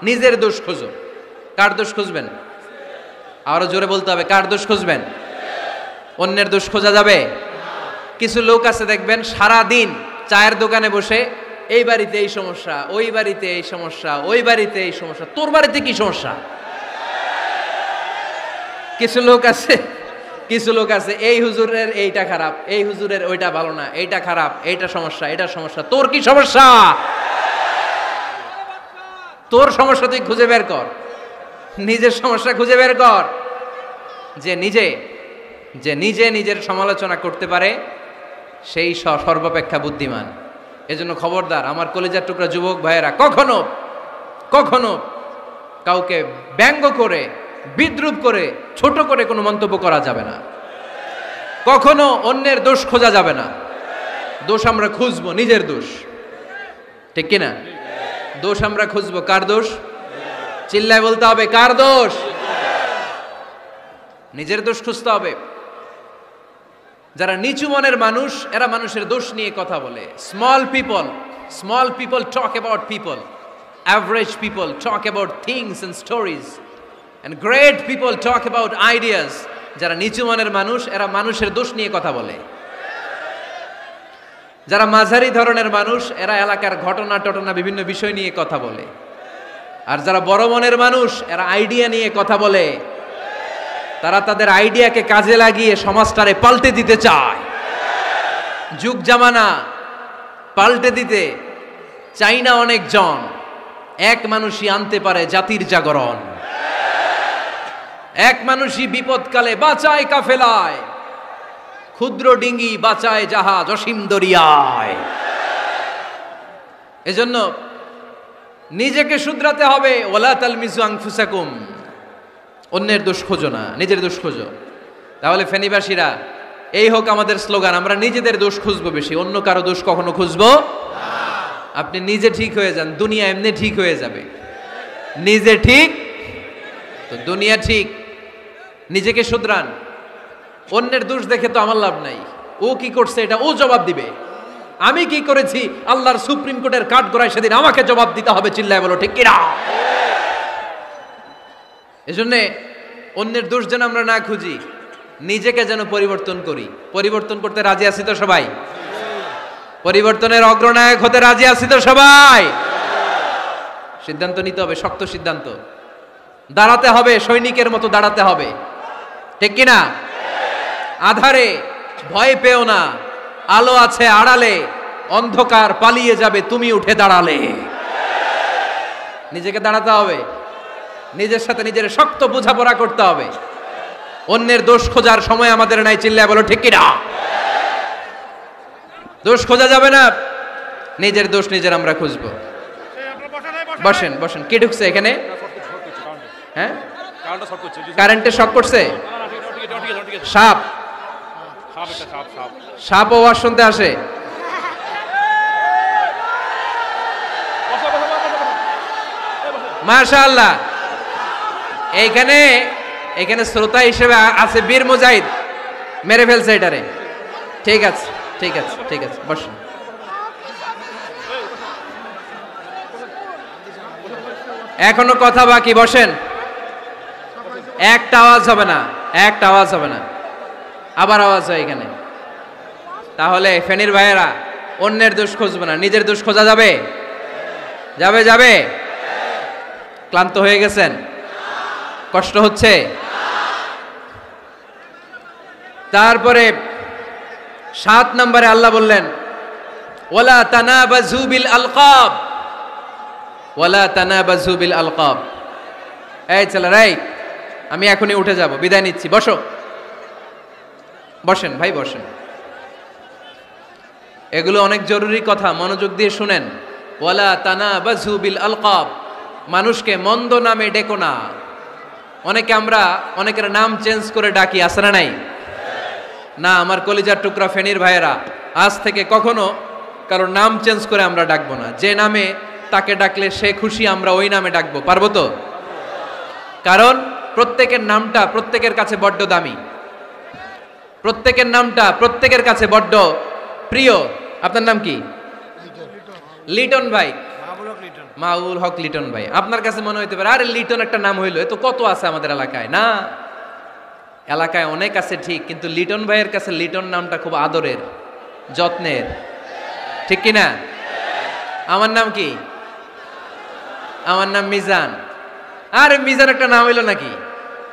নিজের দোষ খোঁজো। কার দোষ খুঁজবেন? আরো জোরে বলতে হবে, কার দোষ খুঁজবেন? অন্যের দোষ খোঁজা যাবে? কিছু লোক আছে দেখবেন সারা দিন চায়ের দোকানে বসে, এই বাড়িতে এই সমস্যা, ওই বাড়িতে এই সমস্যা, ওই বাড়িতে এই সমস্যা, তোর বাড়িতে কি সমস্যা? কিছু লোক আছে এই হুজুরের এইটা খারাপ, এই হুজুরের ওইটা ভালো না, এইটা খারাপ, এইটা সমস্যা, এটা সমস্যা, তোর কি সমস্যা? তোর সমস্যা তুই খুঁজে বের কর, নিজের সমস্যা খুঁজে বের কর। যে নিজে নিজের সমালোচনা করতে পারে সেই সর্বাপেক্ষা বুদ্ধিমান। এজন্য খবরদার আমার কলিজার টুকরা যুবক ভাইয়েরা, কখনো কাউকে ব্যঙ্গ করে, বিদ্রূপ করে, ছোট করে কোনো মন্তব্য করা যাবে না। কখনো অন্যের দোষ খোঁজা যাবে না। দোষ আমরা খুঁজবো, নিজের দোষ, ঠিক কিনা? দোষ আমরা খুঁজবো, কার দোষ? চিল্লায় বলতে হবে, কার দোষ? নিজের দোষ খুঁজতে হবে। যারা নিচু মনের মানুষ, এরা মানুষের দোষ নিয়ে কথা বলে। Small people talk about people, average people talk about things and stories, and great people talk about ideas. যারা নিচু মনের মানুষ, এরা মানুষের দোষ নিয়ে কথা বলে। যারা মাঝারি ধরনের মানুষ, এরা এলাকার ঘটনা বিভিন্ন বিষয় নিয়ে কথা বলে। আর যারা বড় মনের মানুষ, এরা আইডিয়া নিয়ে কথা বলে। তারা তাদের আইডিয়াকে কাজে লাগিয়ে সমাজটারে পাল্টে দিতে চায়। যুগ জামানা পাল্টে দিতে চাই না অনেকজন, এক মানুষই আনতে পারে জাতির জাগরণ। এক মানুষই বিপদকালে বাঁচায় কাফেলায়, ক্ষুদ্র ডিঙ্গি বাঁচায় জাহাজ অসীম দরিয়ায়। এজন্য নিজেকে শুধরাতে হবে। ওয়ালা তালমিজু আনফুসাকুম, অন্যের দোষ খোঁজো না, নিজের দোষ খোঁজো। তাহলে ফেনীবাসীরা, এই হোক আমাদের স্লোগান, আমরা নিজেদের দোষ খুঁজবো বেশি, অন্য কারো দোষ কখনো খুঁজবো না। আপনি নিজে ঠিক হয়ে যান, দুনিয়া এমনি ঠিক হয়ে যাবে। নিজে ঠিক তো দুনিয়া ঠিক। নিজেকে শুধরান। অন্যের দোষ দেখে তো আমার লাভ নাই। ও কি করছে এটা ও জবাব দিবে, আমি কি করেছি আল্লাহর সুপ্রিম কোর্টের কাঠগড়ায় সেদিন আমাকে জবাব দিতে হবে। চিল্লায় বলো ঠিক কিনা? এজন্যে অন্যের দোষ যেন আমরা না খুঁজি, নিজেকে যেন পরিবর্তন করি। পরিবর্তন করতে রাজি আছি তো সবাই? পরিবর্তনের অগ্রনায়ক হতে রাজি আছি তো সবাই? সিদ্ধান্ত নিতে হবে, শক্ত সিদ্ধান্ত। দাঁড়াতে হবে, সৈনিকের মতো দাঁড়াতে হবে, ঠিক কিনা? আধারে ভয় পেও না, আলো আছে আড়ালে, অন্ধকার পালিয়ে যাবে তুমি উঠে দাঁড়ালে। নিজেকে দাঁড়াতে হবে, নিজের সাথে নিজের শক্ত বোঝাপড়া করতে হবে। অন্যের দোষ খোঁজার সময় আমাদের নাই। চিল্লায় বলো ঠিক কিনা? দোষ খোঁজা যাবে না, নিজের দোষ নিজের আমরা খুঁজবো। বসেন বসেন। কে ঢুকছে এখানে? হ্যাঁ, কারেন্টে শক করছে। সাপ, সাপ আওয়াজ শুনতে আসে। মাশাআল্লাহ, এইখানে এখানে শ্রোতা হিসেবে আছে বীর মুজাহিদ, মেরে ফেলছে এটারে। ঠিক আছে ঠিক আছে ঠিক আছে, বসুন। এখনো কথা বাকি, বসেন। একটা আওয়াজ হবে না, একটা আওয়াজ হবে না, আবার আওয়াজ হয় এখানে। তাহলে ফেনীর ভাইয়েরা অন্যের দোষ খুঁজবে না, নিজের দোষ খোঁজা যাবে? যাবে যাবে? ক্লান্ত হয়ে গেছেন? কষ্ট হচ্ছে? তারপরে 7 নম্বরে আল্লাহ বললেন ওয়ালা তানাবাজু বিল আলকাব, ওয়ালা তানাবাজু বিল আলকাব। এই ছেলেরা, আমি এখনই উঠে যাব, বিদায় নিচ্ছি, বসো। বসেন ভাই, বসেন। এগুলো অনেক জরুরি কথা, মনোযোগ দিয়ে শুনেন। ওয়ালা তানাবাজু বিল আলকাব, মানুষকে মন্দ নামে ডেকো না। আমরা অনেকের নাম চেঞ্জ করে ডাকি, আছে না নাই? না, আমার কলিজার টুকরা ফেনীর ভাইয়েরা, আজ থেকে কখনো কারোর নাম চেঞ্জ করে আমরা ডাকবো না। যে নামে তাকে ডাকলে সে খুশি, আমরা ওই নামে ডাকবো, পারবো তো? কারণ প্রত্যেকের নামটা প্রত্যেকের কাছে বড্ড দামি, প্রত্যেকের নামটা প্রত্যেকের কাছে বড্ড প্রিয়। আপনার নাম কি? লিটন ভাই, মাহবুল হক লিটন ভাই। আপনার কাছে মনে হইতে পারে আরে লিটন একটা নাম হইলো, এ তো কত আছে আমাদের এলাকায়। না, এলাকায় অনেক আছে ঠিক, কিন্তু লিটন ভাইয়ের কাছে লিটন নামটা খুব আদরের, যত্নের, ঠিক কি না? আমার নাম কি? আমার নাম মিজান। আরে মিজান একটা নাম হইলো নাকি?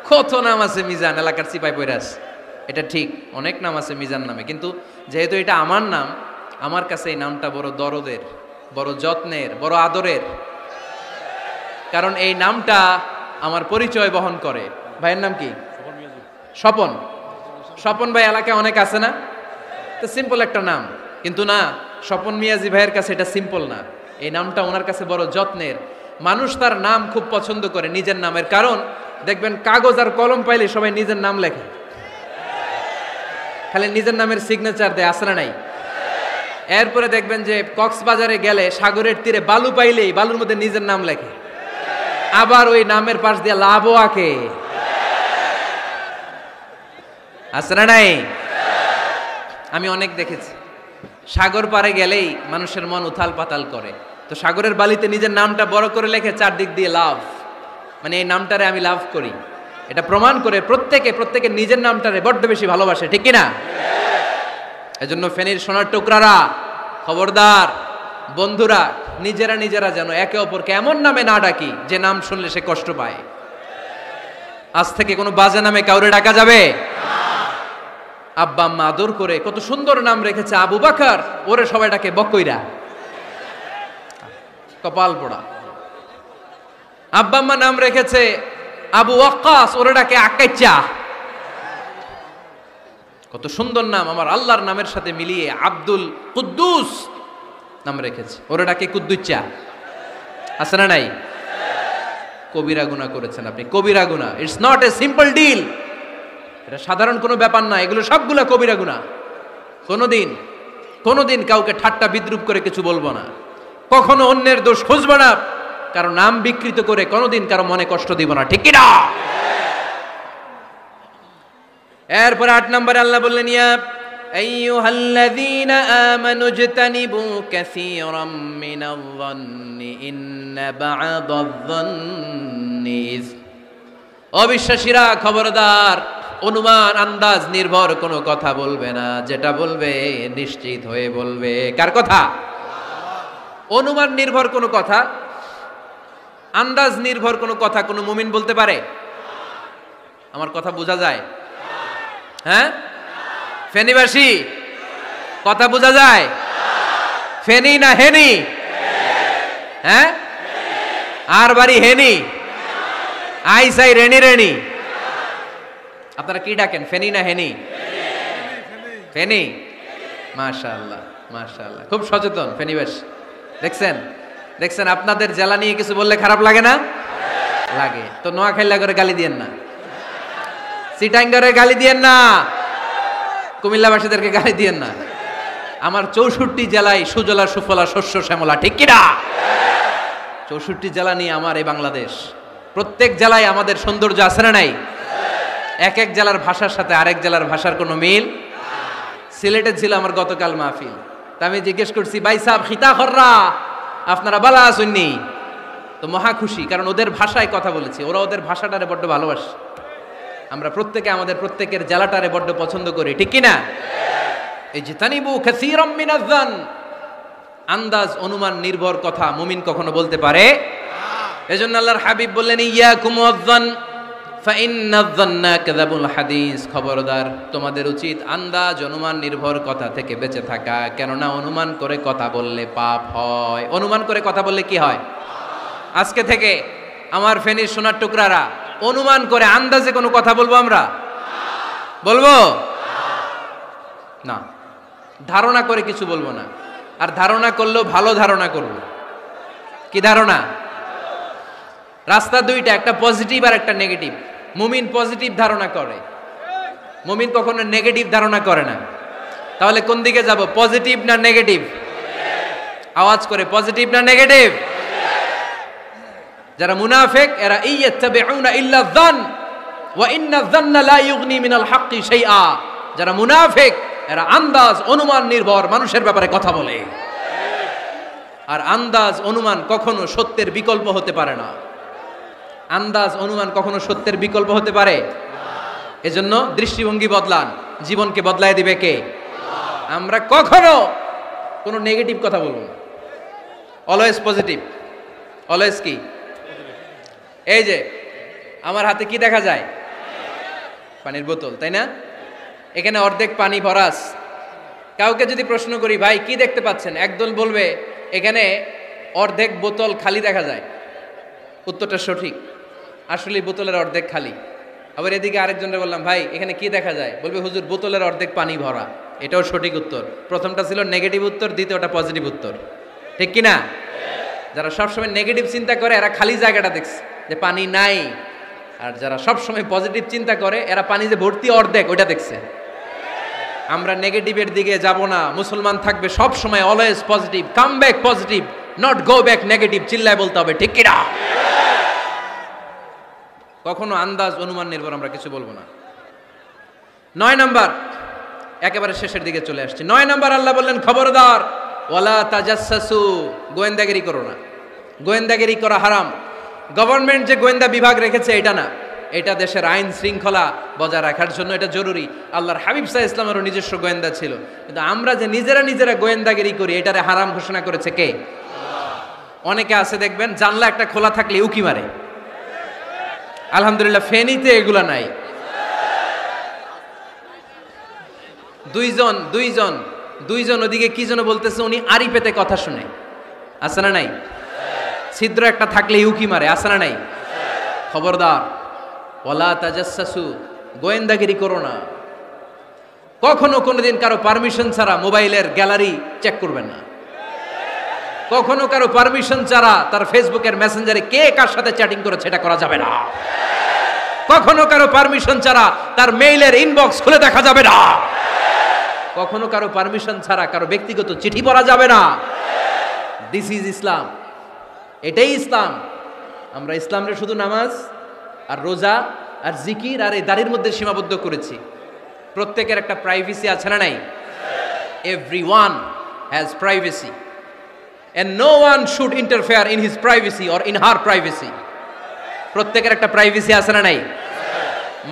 কত নাম আছে মিজান, এলাকার সিপাই পয়রাস। এটা ঠিক, অনেক নাম আছে মিজান নামে, কিন্তু যেহেতু এটা আমার নাম, আমার কাছে এই নামটা বড় দরদের, বড় যত্নের, বড় আদরের। কারণ এই নামটা আমার পরিচয় বহন করে। ভাইয়ের নাম কি? স্বপন। স্বপন ভাই এলাকায় অনেক আছে না? তো সিম্পল একটা নাম, কিন্তু না, স্বপন মিয়াজি ভাইয়ের কাছে এটা সিম্পল না, এই নামটা ওনার কাছে বড় যত্নের। মানুষ তার নাম খুব পছন্দ করে, নিজের নামের। কারণ দেখবেন কাগজ আর কলম পাইলে সবাই নিজের নাম লেখে, খালি নিজের নামের সিগনেচার দেয়, আছে না নাই? এরপরে দেখবেন যে কক্সবাজারে গেলে সাগরের তীরে বালু পাইলেই বালুর মধ্যে নিজের নাম লেখে, আবার ওই নামের পাশ দিয়ে লাভও আঁকে, আছে না নাই? আমি অনেক দেখেছি, সাগর পারে গেলেই মানুষের মন উথাল পাতাল করে, তো সাগরের বালিতে নিজের নামটা বড় করে লেখে, চারদিক দিয়ে লাভ, মানে এই নামটারে আমি লাভ করি। এটা প্রমাণ করে প্রত্যেকে নিজের নামটারে বড্ড বেশি ভালোবাসে, ঠিক কিনা? এজন্য ফেনীর সোনার টুকরারা, খবরদার বন্ধুরা, নিজেরা যেন একে অপরকে এমন নামে না ডাকি যে নাম শুনলে সে কষ্ট পায়। আজ থেকে কোনো বাজে নামে কাউরে ডাকা যাবে? আব্বা আম্মা আদর করে কত সুন্দর নাম রেখেছে, আবু বাকার, ওরে সবাই ডাকে বকইরা, কপাল পোড়া। আব্বা আম্মা নাম রেখেছে আবু ওয়াক্কাস, ওরে ডাকে আকাইচা। কত সুন্দর নাম আমার আল্লাহর নামের সাথে মিলিয়ে আব্দুল কুদ্দুস নাম রেখেছে, ওরে ডাকে কুদ্দুচ্চা, আছে না নাই? কবিরা গুনাহ করেছেন আপনি, কবিরা গুনাহ। It's not a simple deal, এটা সাধারণ কোনো ব্যাপার না, এগুলো সবগুলো কবিরা গুনাহ। কোনোদিন কাউকে ঠাট্টা বিদ্রুপ করে কিছু বলবো না, কখনো অন্যের দোষ খুঁজবো না, কারো নাম বিকৃত করে কোনোদিন কারো মনে কষ্ট দিব না, ঠিক কি না? এরপর 8 নম্বরে আল্লাহ বললেন ইয়া আইয়ুহাল্লাযীনা আমানু ইজতানিবু কাসীরাম মিনায-যন্নি ইন্না বা'দায-যন্নি ইসম। অবিশ্বাসীরা খবরদার, অনুমান আন্দাজ নির্ভর কোনো কথা বলবে না, যেটা বলবে নিশ্চিত হয়ে বলবে। কার কথা? অনুমান নির্ভর কোনো কথা, আন্দাজ নির্ভর কোনো কথা কোনো মুমিন বলতে পারে? আমার কথা বোঝা যায়? হ্যাঁ, ফেনীবাসী কথা বোঝা যায়? ফেনী না হেনি? হ্যাঁ, আর বাড়ি হেনি, আইসাই রেনি। আপনারা কি ডাকেন, ফেনী না হেনি? ফেনী। মাশাআল্লাহ মাশাআল্লাহ, খুব সচেতন ফেনীবাসী। দেখছেন আপনাদের জেলা নিয়ে কিছু বললে খারাপ লাগে না? লাগে। তো নোয়াখালী করে গালি দিয়েন না, চিটাঙ্গারে গালি দিয়েন না, কুমিল্লাবাসীদেরকে গালি দিয়েন না। আমার 64 জেলায় সুজলা সুফলা শস্য শ্যামলা, ঠিক কিনা? 64 জেলা নিয়ে আমার এই বাংলাদেশ। প্রত্যেক জেলায় আমাদের সৌন্দর্য আছে না নাই? এক এক জেলার ভাষার সাথে আরেক জেলার ভাষার কোনো মিল। সিলেটে ছিল আমার গতকাল মাহফিল, তা আমি জিজ্ঞেস করছি, ভাই সাহেব খিতা খররা, আপনারা বালা আসুননি? তো মহা খুশি, কারণ ওদের ভাষায় কথা বলেছি, ওরা ওদের ভাষাটারে বড্ড ভালোবাসে। আমরা প্রত্যেকে আমাদের প্রত্যেকের জেলাটারে বড্ড পছন্দ করি, ঠিক কিনা? এই যে তানিবু কাসীরাম মিনাজ-যান, আন্দাজ অনুমান নির্ভর কথা মুমিন কখনো বলতে পারে। এজন্য আল্লাহর হাবিব বললেন, ইয়াকুম ওয়াজ-যান ফাইন্নাজ-যান্না কাযাবুল হাদিস, খবরদার তোমাদের উচিত আন্দাজ অনুমান নির্ভর কথা থেকে বেঁচে থাকা, কেননা অনুমান করে কথা বললে পাপ হয়। অনুমান করে কথা বললে কি হয়? আজকে থেকে আমার ফেনীর সোনার টুকরারা অনুমান করে আন্দাজে কোনো কথা বলবো আমরা? বলবো না। ধারণা করে কিছু বলবো না, আর ধারণা করলেও ভালো ধারণা করব। কি ধারণা? রাস্তা দুইটা, একটা পজিটিভ আর একটা নেগেটিভ। মুমিন পজিটিভ ধারণা করে, মুমিন কখনো নেগেটিভ ধারণা করে না। তাহলে কোন দিকে যাব, পজিটিভ না নেগেটিভ? আওয়াজ করে, পজিটিভ না নেগেটিভ? যারা মুনাফিক এরা ইয়াত্তাবিউনা ইল্লা যান ওয়া ইন্না যান্না লা ইউগনি মিনাল হাক্কি শাইআ। যারা মুনাফিক এরা আন্দাজ অনুমান নির্ভর মানুষের ব্যাপারে কথা বলে, আর আন্দাজ অনুমান কখনো সত্যের বিকল্প হতে পারে না। আন্দাজ অনুমান কখনো সত্যের বিকল্প হতে পারে? এজন্য দৃষ্টিভঙ্গি বদলান, জীবনকে বদলায় দিবে কে? আমরা কখনো কোনো নেগেটিভ কথা বলবো না, অলওয়েজ পজিটিভ। অলওয়েজ কি? এই যে আমার হাতে কি দেখা যায়? পানির বোতল, তাই না? এখানে অর্ধেক পানি ভরাস। কাউকে যদি প্রশ্ন করি, ভাই কি দেখতে পাচ্ছেন, একদল বলবে এখানে অর্ধেক বোতল খালি দেখা যায়। উত্তরটা সঠিক, আসলে বোতলের অর্ধেক খালি। আবার এদিকে আরেকজনকে বললাম, ভাই এখানে কি দেখা যায়, বলবে হুজুর বোতলের অর্ধেক পানি ভরা। এটাও সঠিক উত্তর। প্রথমটা ছিল নেগেটিভ উত্তর, দ্বিতীয়টা পজিটিভ উত্তর, ঠিক কিনা? যারা সবসময় নেগেটিভ চিন্তা করে এরা খালি জায়গাটা দেখছে যে পানি নাই, আর যারা সবসময় পজিটিভ চিন্তা করে এরা পানি যে ভর্তি অর্ধেক ওইটা দেখছে। আমরা নেগেটিভের দিকে যাব না, মুসলমান থাকবে সব সময় always positive. Come back positive, not go back negative. চিল্লায় বলতে হবে, ঠিক কিনা? কখনো আন্দাজ অনুমান নির্ভর আমরা কিছু বলবো না। 9 নাম্বার, একেবারে শেষের দিকে চলে আসছে। 9 নাম্বার আল্লাহ বললেন, খবরদার ওয়ালা তাজাসসু, গোয়েন্দাগিরি করো না। গোয়েন্দাগিরি করা হারাম। গভর্নমেন্ট যে গোয়েন্দা বিভাগ রেখেছে এটা না, এটা দেশের আইন শৃঙ্খলা বজায় রাখার জন্য এটা জরুরি। আল্লাহর হাবিব সাল্লাল্লাহু আলাইহি ওয়াসাল্লামেরও নিজস্ব গোয়েন্দা ছিল, কিন্তু আমরা যে নিজেরা গোয়েন্দাগিরি করি এটারে হারাম ঘোষণা করেছে কে? অনেকে আছে দেখবেন জানলা একটা খোলা থাকলে উকি মারে। আলহামদুলিল্লাহ ফেনীতে এগুলা নাই। দুইজন ওদিকে কি যেন বলতেছে, উনি আড়ি পেতে কথা শুনে। আছে না নাই? ছিদ্র একটা থাকলে উকি মারে। আছে না নাই? খবরদার ওয়ালা তাজাসসু, গোয়েন্দাগিরি করো না। কখনো কোনোদিন কারো পারমিশন ছাড়া মোবাইলের গ্যালারি চেক করবেন না। কখনো কারো পারমিশন ছাড়া তার ফেসবুকের মেসেঞ্জারে কে কার সাথে চ্যাটিং করেছে এটা করা যাবে না। কখনো কারো পারমিশন ছাড়া তার মেইলের ইনবক্স খুলে দেখা যাবে না। কখনো কারো পারমিশন ছাড়া কারো ব্যক্তিগত চিঠি পড়া যাবে না। দিস ইজ ইসলাম, এটাই ইসলাম। আমরা ইসলামরে শুধু নামাজ আর রোজা আর জিকির আর এই দাড়ির মধ্যে সীমাবদ্ধ করেছি। প্রত্যেকের একটা প্রাইভেসি আছে না নাই? Everyone has privacy and no one should interfere in his privacy or in her privacy. প্রত্যেকের একটা প্রাইভেসি আছে না নাই?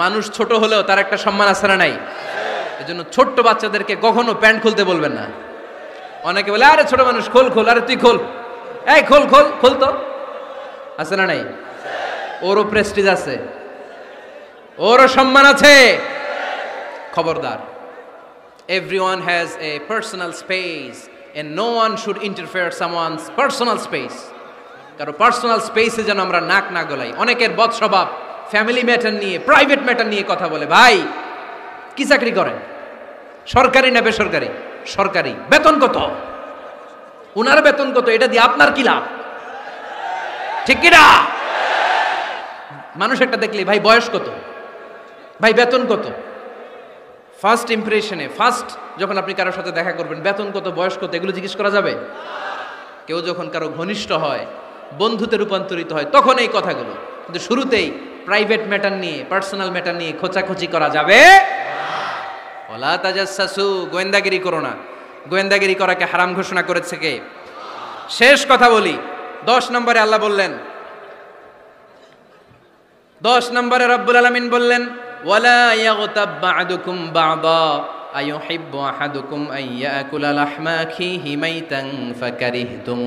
মানুষ ছোট হলেও তার একটা সম্মান আছে না নাই? এজন্য ছোট্ট বাচ্চাদেরকে কখনো প্যান্ট খুলতে বলবেন না। অনেকে বলে আরে ছোট মানুষ খোল, আরে তুই খোল, এই খোল তো। আছে না নাই? ওরও প্রেস্টিজ আছে, ওরও সম্মান আছে। খবরদার, everyone has a personal space and no one should interfere someone's personal space. কারো পার্সোনাল স্পেসে যেন আমরা নাক না গলাই। অনেকের বদ স্বভাব ফ্যামিলি ম্যাটার নিয়ে, প্রাইভেট ম্যাটার নিয়ে কথা বলে। ভাই কি চাকরি করেন? সরকারি না বেসরকারি? সরকারি। বেতন কত? উনার বেতন কত? এটা দিয়ে আপনার কি লাভ? ঠিক কিনা? মানুষ একটা দেখলে ভাই বয়স কত, ভাই বেতন কত, ফার্স্ট ইমপ্রেশনে ফার্স্ট যখন আপনি কারোর সাথে দেখা করবেন বেতন কত, বয়স কত, এগুলো জিজ্ঞেস করা যাবে? কেউ যখন কারো ঘনিষ্ঠ হয়, বন্ধুতে রূপান্তরিত হয়, তখন এই কথাগুলো কিন্তু শুরুতেই প্রাইভেট ম্যাটার নিয়ে, পার্সোনাল ম্যাটার নিয়ে খোঁচাখুচি করা যাবে। ওয়ালা তাজাসসু, গোয়েন্দাগিরি করো না। গোয়েন্দাগিরি করাকে হারাম ঘোষণা করেছে কে? শেষ কথা বলি, 10 নম্বরে আল্লাহ বললেন, 10 নম্বরে রব্বুল আলামিন বললেন, ওয়ালা ইয়াগতাব বা'দুকুম বা'দা আইয়ুহিব্বু আহাদুকুম আন ইয়াকুলা লাহমা আখিহি মাইতান ফাকারিহতুম।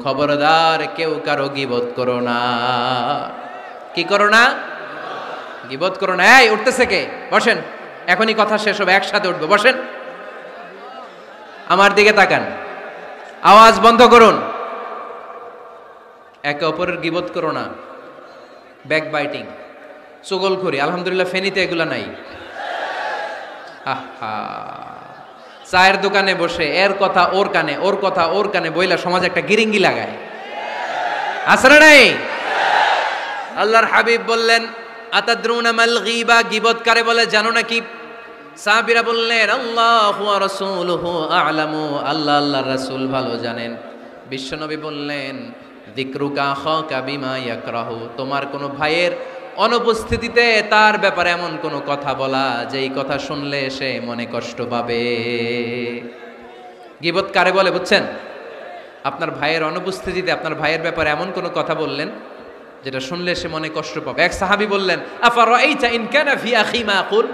খবরদার, কেউ কারো গীবত করো না। কি করো না? গীবত করো না। এই উঠতেছে কে? বসেন, এখনই কথা শেষ হবে, একসাথে উঠবে, বসেন। আমার দিকে তাকান, আওয়াজ বন্ধ করুন। একে অপরের গীবত করো না। ব্যাক বাইটিং, চুগলখড়ি, আলহামদুলিল্লাহ ফেনীতে এগুলা নাই। আহা, চায়ের দোকানে বসে এর কথা ওর কানে, ওর কথা ওর কানে বইলা সমাজে একটা গিরিঙ্গি লাগায়, আছে না নাই? আল্লাহর হাবিব বললেন, আতাদরুনা মাল গীবা, গীবত কারে বলে জানো নাকি? সাহাবীরা বললেন, আল্লাহু ওয়া রাসূলুহু আ'লামু, আল্লাহ আল্লাহর রাসূল ভালো জানেন। বিশ্বনবী বললেন, যিকরুকা আখাকা বিমা ইয়াকরাহু, তোমার কোনো ভাইয়ের অনুপস্থিতিতে তার ব্যাপারে এমন কোনো কথা বলা যেই কথা শুনলে সে মনে কষ্ট পাবে। গীবত কারে বলে বুঝছেন? আপনার ভাইয়ের অনুপস্থিতিতে আপনার ভাইয়ের ব্যাপারে এমন কোনো কথা বললেন যেটা শুনলে সে মনে কষ্ট পাবে। এক সাহাবী বললেন, আফারাইতা ইন কানা ফি আখি মা আকুল,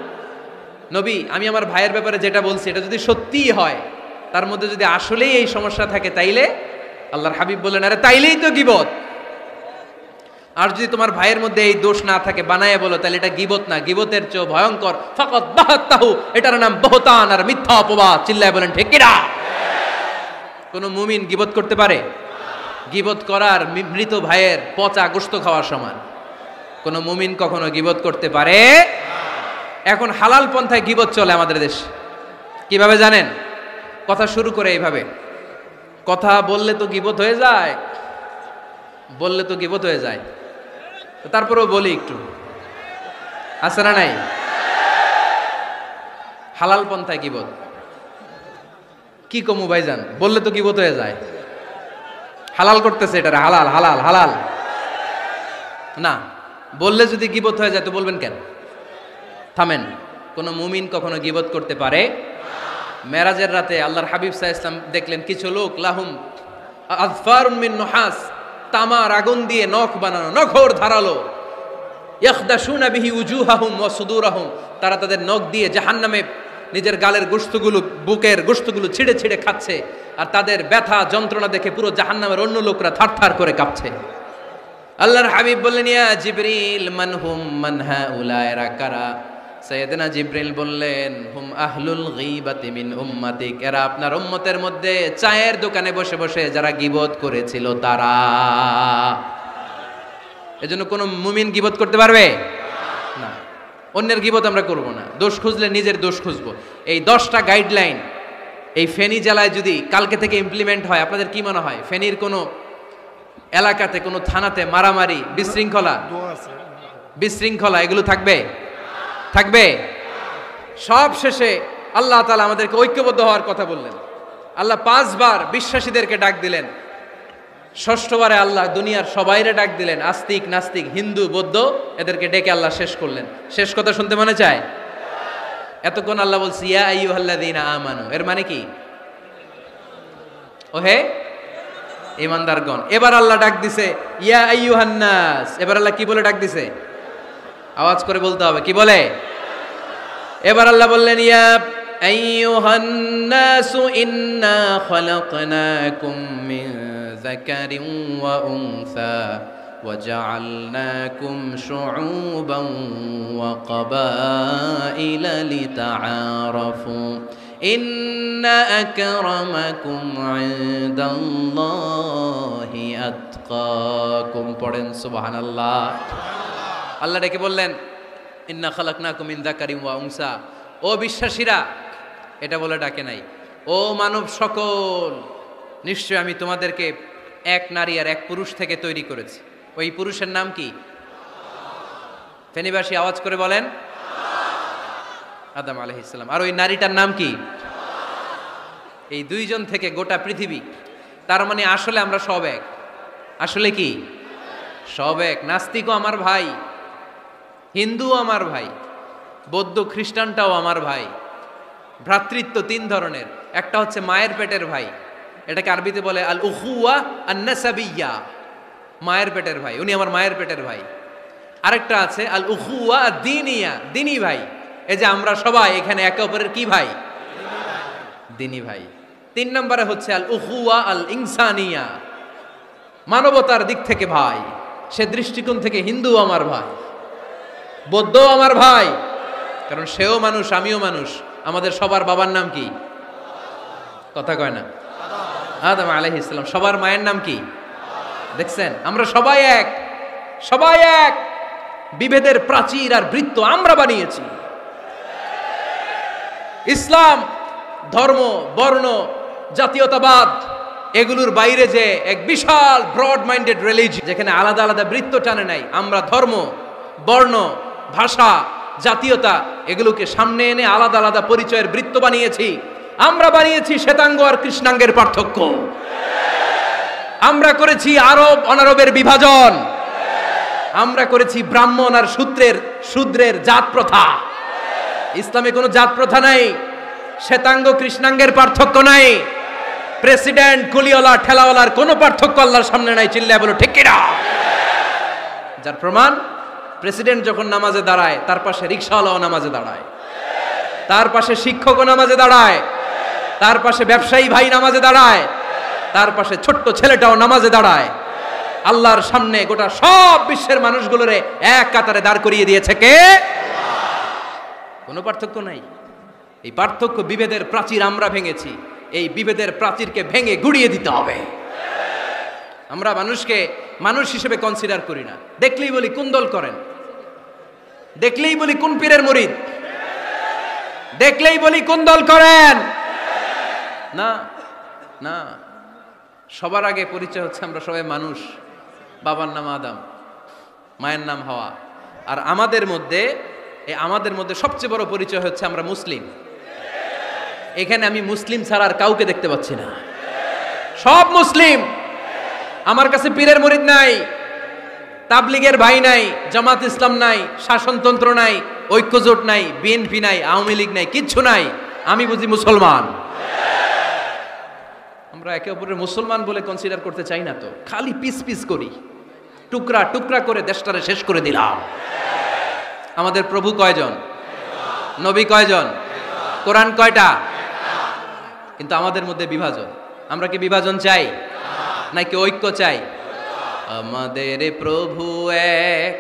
নবী আমি আমার ভাইয়ের ব্যাপারে যেটা বলছি এটা যদি সত্যিই হয়, তার মধ্যে যদি আসলেই এই সমস্যা থাকে, তাইলে? আল্লাহর হাবিব বললেন, আরে তাইলেই তো গীবত। আর যদি তোমার ভাইয়ের মধ্যে এই দোষ না থাকে, বানায় বলো, তাহলে এটা গীবত না, গীবতের চেয়ে ভয়ঙ্কর। ফাকাত বাহাত্তাহু, এটার নাম বহতান আর মিথ্যা অপবাদ। চিল্লায় বলেন ঠিক কিনা? কোন মুমিন গীবত করতে পারে? গীবত করার মৃত ভাইয়ের পচা গোশত খাওয়ার সমান। কোন মুমিন কখনো গীবত করতে পারে? এখন হালাল পন্থায় গীবত চলে আমাদের দেশে। কিভাবে জানেন? কথা শুরু করে এইভাবে, কথা বললে তো গীবত হয়ে যায়, বললে তো গীবত হয়ে যায়, তারপরেও বলি একটু, আছে না নাই? হালাল পন্থায় গীবত কি কমু ভাইজান, বললে তো গীবত হয়ে যায়। হালাল করতেছে এটা, হালাল হালাল হালাল না, বললে যদি গীবত হয়ে যায় তো বলবেন কেন? থামেন। কোন মুমিন কখনো গীবত করতে পারে? মেরাজের রাতে আল্লাহর হাবিব সাল্লাল্লাহু আলাইহি ওয়াসাল্লাম দেখলেন কিছু লোক লাহুম আযফারুন মিন নুহাস, তামার আগুন দিয়ে নখ বানানো, নখর ধারালো, ইয়াখদাশুনা বিহি উজুহাহুম ওয়া সুদুরাহুম, তারা তাদের নখ দিয়ে জাহান্নামে নিজের গালের গোশতগুলো, বুকের গোশতগুলো ছিঁড়ে ছিঁড়ে খাচ্ছে, আর তাদের ব্যথা যন্ত্রণা দেখে পুরো জাহান্নামের অন্য লোকরা থারথার করে কাঁপছে। আল্লাহর হাবিব বললেন, ইয়া জিবরিল মানহুম মান হাউলা, এরা কারা? সাইয়েদনা জিবরিল বললেন, হুম আহলুল গীবাতি মিন উম্মাতিক, এরা আপনার উম্মতের মধ্যে চায়ের দোকানে বসে বসে যারা গীবত করেছিল তারা। এজন্য কোন মুমিন গীবত করতে পারবে না। অন্যের গীবত আমরা করব না, দোষ খুঁজলে নিজের দোষ খুঁজবো। এই 10টা গাইডলাইন এই ফেনী জেলায় যদি কালকে থেকে ইমপ্লিমেন্ট হয়, আপনাদের কি মনে হয় ফেনীর কোনো এলাকাতে, কোনো থানাতে মারামারি, বিশৃঙ্খলা এগুলো থাকবে? থাকবে? সব শেষে আল্লাহ তাআলা আমাদেরকে ঐক্যবদ্ধ হওয়ার কথা বললেন। আল্লাহ 5 বার বিশ্বাসীদেরকে ডাক দিলেন, 6ঠবারে আল্লাহ দুনিয়ার সবাইরে ডাক দিলেন, আস্তিক নাস্তিক হিন্দু বৌদ্ধ এদেরকে ডেকে আল্লাহ শেষ করলেন। শেষ কথা শুনতে মনে চায়? এতক্ষণ আল্লাহ বলছে ইয়া আইয়ুহাল্লাযীনা আমানু, এর মানে কি? ওহে ঈমানদারগণ। এবার আল্লাহ ডাক দিছে ইয়া আইয়ুহান নাস। এবার আল্লাহ কি বলে ডাক দিছে? আওয়াজ করে বলতে হবে, কি বলে? এবার আল্লাহ বললেন, ইয়া আইয়ুহান নাসু ইন্না খালাকনাকুম মিন যাকারিন ওয়া উনসা ওয়া জাআলনাকুম শুউবান ওয়া ক্বাবাইলা লিতাআরাফু ইন্না আকরামাকুম ইনদাল্লাহি আতকাকুম। পড়েন সুবহানাল্লাহ। আল্লাহ ডেকে বললেন, ইন্না খালাকনাকুম মিন যাকারিন ওয়া উনসা, ও বিশ্বাসীরা, এটা বলে ডাকে নাই, ও মানব সকল, নিশ্চয় আমি তোমাদেরকে এক নারী আর এক পুরুষ থেকে তৈরি করেছি। ওই পুরুষের নাম কি? ফেনীবাসী আওয়াজ করে বলেন, আদম আলাইহিস সালাম। আর ওই নারীটার নাম কি? এই দুইজন থেকে গোটা পৃথিবী। তার মানে আসলে আমরা সব এক। আসলে কি? সব এক। নাস্তিকও আমার ভাই, হিন্দুও আমার ভাই, বৌদ্ধ খ্রিস্টানটাও আমার ভাই। ভ্রাতৃত্ব তিন ধরনের। একটা হচ্ছে মায়ের পেটের ভাই, এটাকে আরবিতে বলে আল উখুয়া আন নাসাবিয়্যা, মায়ের পেটের ভাই, উনি আমার মায়ের পেটের ভাই। আরেকটা আছে আল উখুয়া দ্বীনিয়া, দ্বীনি ভাই। এই যে আমরা সবাই এখানে একে অপরের কি ভাই? দ্বীনি ভাই। তিন নম্বরে হচ্ছে আল উখুয়া আল ইনসানিয়া, মানবতার দিক থেকে ভাই। সে দৃষ্টিকোণ থেকে হিন্দু আমার ভাই, বৌদ্ধ আমার ভাই, কারণ সেও মানুষ আমিও মানুষ। আমাদের সবার বাবার নাম কি? কথা কয় না? আদম আলাইহিস সালাম। সবার মায়ের নাম কি? দেখছেন, আমরা সবাই এক, সবাই এক। বিভেদের প্রাচীর আর বৃত্ত আমরা বানিয়েছি। ইসলাম ধর্ম, বর্ণ, জাতীয়তাবাদ এগুলোর বাইরে যে এক বিশাল ব্রড মাইন্ডেড রিলিজিয়ন, যেখানে আলাদা আলাদা বৃত্ত টানে নাই। আমরা ধর্ম, বর্ণ, ভাষা, জাতীয়তা এগুলোকে সামনে এনে আলাদা আলাদা পরিচয়ের বৃত্ত বানিয়েছি। আমরা বানিয়েছি শ্বেতাঙ্গ আর কৃষ্ণাঙ্গের পার্থক্য। আমরা করেছি আরব অনারবের বিভাজন। আমরা করেছি ব্রাহ্মণ আর শূদ্রের জাত প্রথা। ইসলামে কোনো জাত প্রথা নাই, শ্বেতাঙ্গ কৃষ্ণাঙ্গের পার্থক্য নাই, প্রেসিডেন্ট কুলিওয়ালা ঠেলাওয়ালার কোনো পার্থক্য আল্লাহর সামনে নাই। চিল্লায় বলো ঠিক কিনা? যার প্রমাণ, প্রেসিডেন্ট যখন নামাজে দাঁড়ায় তার পাশে রিকশাওয়ালাও নামাজে দাঁড়ায়, তার পাশে শিক্ষকও নামাজে দাঁড়ায়, তার পাশে ব্যবসায়ী ভাই নামাজে দাঁড়ায়, তার পাশে ছোট্ট ছেলেটাও নামাজে দাঁড়ায়। আল্লাহর সামনে গোটা সব বিশ্বের মানুষগুলোরে এক কাতারে দাঁড় করিয়ে দিয়েছে কে? কোনো পার্থক্য নাই। এই পার্থক্য, বিভেদের প্রাচীর আমরা ভেঙেছি। এই বিভেদের প্রাচীরকে ভেঙে গুড়িয়ে দিতে হবে। আমরা মানুষকে মানুষ হিসেবে কনসিডার করি না। দেখলেই বলি কোন দল করেন, দেখলেই বলি কোন পীরের মুরিদ, দেখলেই বলি কোন দল করেন। না না, সবার আগে পরিচয় হচ্ছে আমরা সবাই মানুষ। বাবার নাম আদম, মায়ের নাম হাওয়া। আর আমাদের মধ্যে সবচেয়ে বড় পরিচয় হচ্ছে আমরা মুসলিম। এখানে আমি মুসলিম ছাড়া আর কাউকে দেখতে পাচ্ছি না। সব মুসলিম। আমার কাছে পীরের মুরিদ নাই, তাবলিগের ভাই নাই, জামাত ইসলাম নাই, শাসনতন্ত্র নাই, ঐক্যজোট নাই, বিএনপি নাই, আওয়ামী লীগ নাই, কিচ্ছু নাই। আমি বুঝি মুসলমান। আমরা একে অপরের মুসলমান বলে কনসিডার করতে চাই না তো, খালি পিস পিস করি, টুকরা টুকরা করে দেশটারে শেষ করে দিলাম। আমাদের প্রভু কয়জন? নবী কয়জন? কোরআন কয়টা? কিন্তু আমাদের মধ্যে বিভাজন। আমরা কি বিভাজন চাই নাকি ঐক্য চাই? আমাদের প্রভু এক,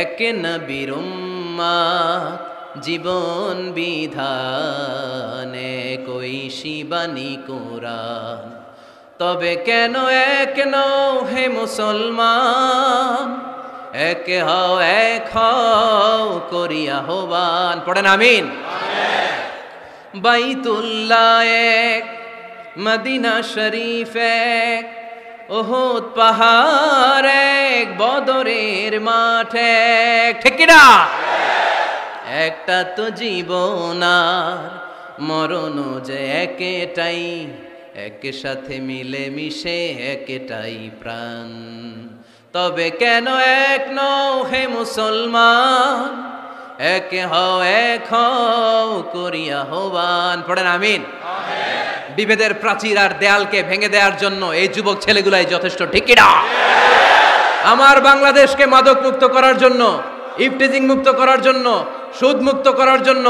এক নবীর উম্মত, জীবন বিধানে কই শিবানী কোরআন। তবে কেন এক নও হে মুসলমান, এক হও এক হও করিয়া আহ্বান। পড়েন আমিন। বাইতুল্লাহ এক, মদিনা শরীফ এক, উহুদ পাহাড় এক, বদরের মাঠ এক। ঠিক কিনা? একটা তো জীবন আর মরণ যে একটাই, এক সাথে মিলে মিশে একটাই প্রাণ। তবে কেন এক নও হে মুসলমান, এক হও এক হও করিয়া আহ্বান। পড়েন আমিন। বিভেদের প্রাচীর আর দেয়ালকে ভেঙে দেওয়ার জন্য এই যুবক ছেলেগুলাই যথেষ্ট। ঠিক কিনা? আমার বাংলাদেশকে মাদক মুক্ত করার জন্য, ইফটিজিং মুক্ত করার জন্য, সুদ মুক্ত করার জন্য,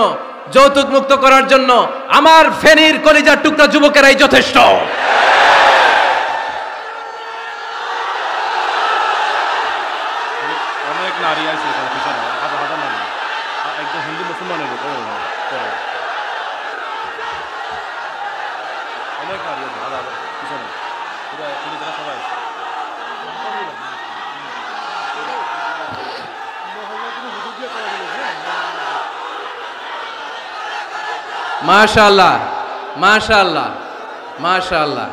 যৌতুক মুক্ত করার জন্য আমার ফেনীর কলিজার টুকরা যুবকেরাই যথেষ্ট। অনেক নারী আছে পিছনে, হাজার হাজার নারী, একদম হিন্দু মুসলমানের অনেক নারী আছে, হাজার হাজার পিছনে, সবাই আছে। মাশাআল্লাহ, মাশাআল্লাহ, মাশাআল্লাহ।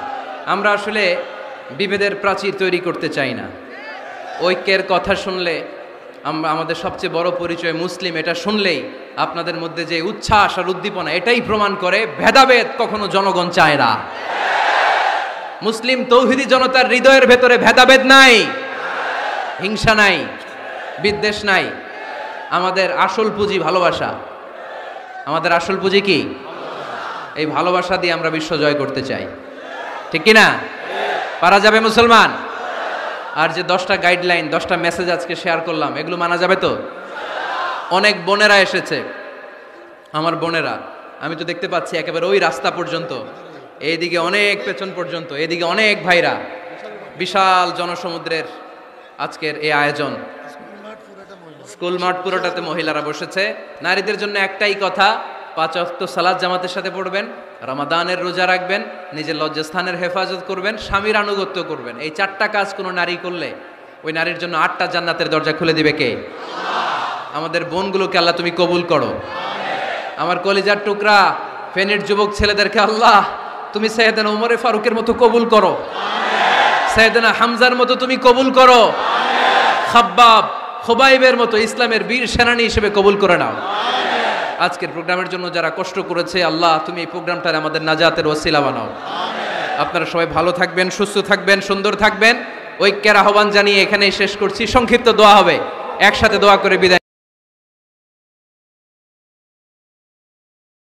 আমরা আসলে বিভেদের প্রাচীর তৈরি করতে চাই না। ঐক্যের কথা শুনলে আমরা, আমাদের সবচেয়ে বড় পরিচয় মুসলিম, এটা শুনলেই আপনাদের মধ্যে যে উচ্ছ্বাস আর উদ্দীপনা, এটাই প্রমাণ করে ভেদাভেদ কখনো জনগণ চায় না। মুসলিম তৌহিদি জনতার হৃদয়ের ভেতরে ভেদাভেদ নাই। হিংসা নাই, বিদ্বেষ নাই। আমাদের আসল পুঁজি ভালোবাসা। আমাদের আসল পুঁজি কি? এই ভালোবাসা দিয়ে আমরা বিশ্ব জয় করতে চাই, ঠিক কি না? পারা যাবে মুসলমান? আর যে 10টা গাইডলাইন, 10টা মেসেজ আজকে শেয়ার করলাম, এগুলো মানা যাবে তো? অনেক বোনেরা এসেছে, আমার বোনেরা, আমি তো দেখতে পাচ্ছি একেবারে ওই রাস্তা পর্যন্ত, এইদিকে অনেক পেছন পর্যন্ত, এদিকে অনেক ভাইরা, বিশাল জনসমুদ্রের আজকের এই আয়োজন। স্কুল মাঠ পুরোটাতে মহিলারা বসেছে। নারীদের জন্য একটাই কথা, 5 ওয়াক্ত সালাত জামাতের সাথে পড়বেন, রমাদানের রোজা রাখবেন, নিজের লজ্জাস্থানের হেফাজত করবেন, স্বামীর আনুগত্য করবেন। এই 4টা কাজ কোনো নারী করলে ওই নারীর জন্য 8টা জান্নাতের দরজা খুলে দিবে কে? আমাদের বোনগুলোকে আল্লাহ তুমি কবুল করো। আমার কলিজার টুকরা ফেনীর যুবক ছেলেদেরকে আল্লাহ তুমি সাইয়েদনা উমরে ফারুকের মতো কবুল করো, সাইয়েদনা হামজার মতো তুমি কবুল করো, খাব্বাব খুবাইবের মতো ইসলামের বীর সেনানী হিসেবে কবুল করে নাও। আজকের প্রোগ্রামের জন্য যারা কষ্ট করেছে আল্লাহ তুমি এই প্রোগ্রামটার আমাদের নাজাতের ওসিলা বানাও। আপনারা সবাই ভালো থাকবেন, সুস্থ থাকবেন, সুন্দর থাকবেন। ঐক্যের আহ্বান জানিয়ে এখানেই শেষ করছি। সংক্ষিপ্ত দোয়া হবে, একসাথে দোয়া করে বিদায়।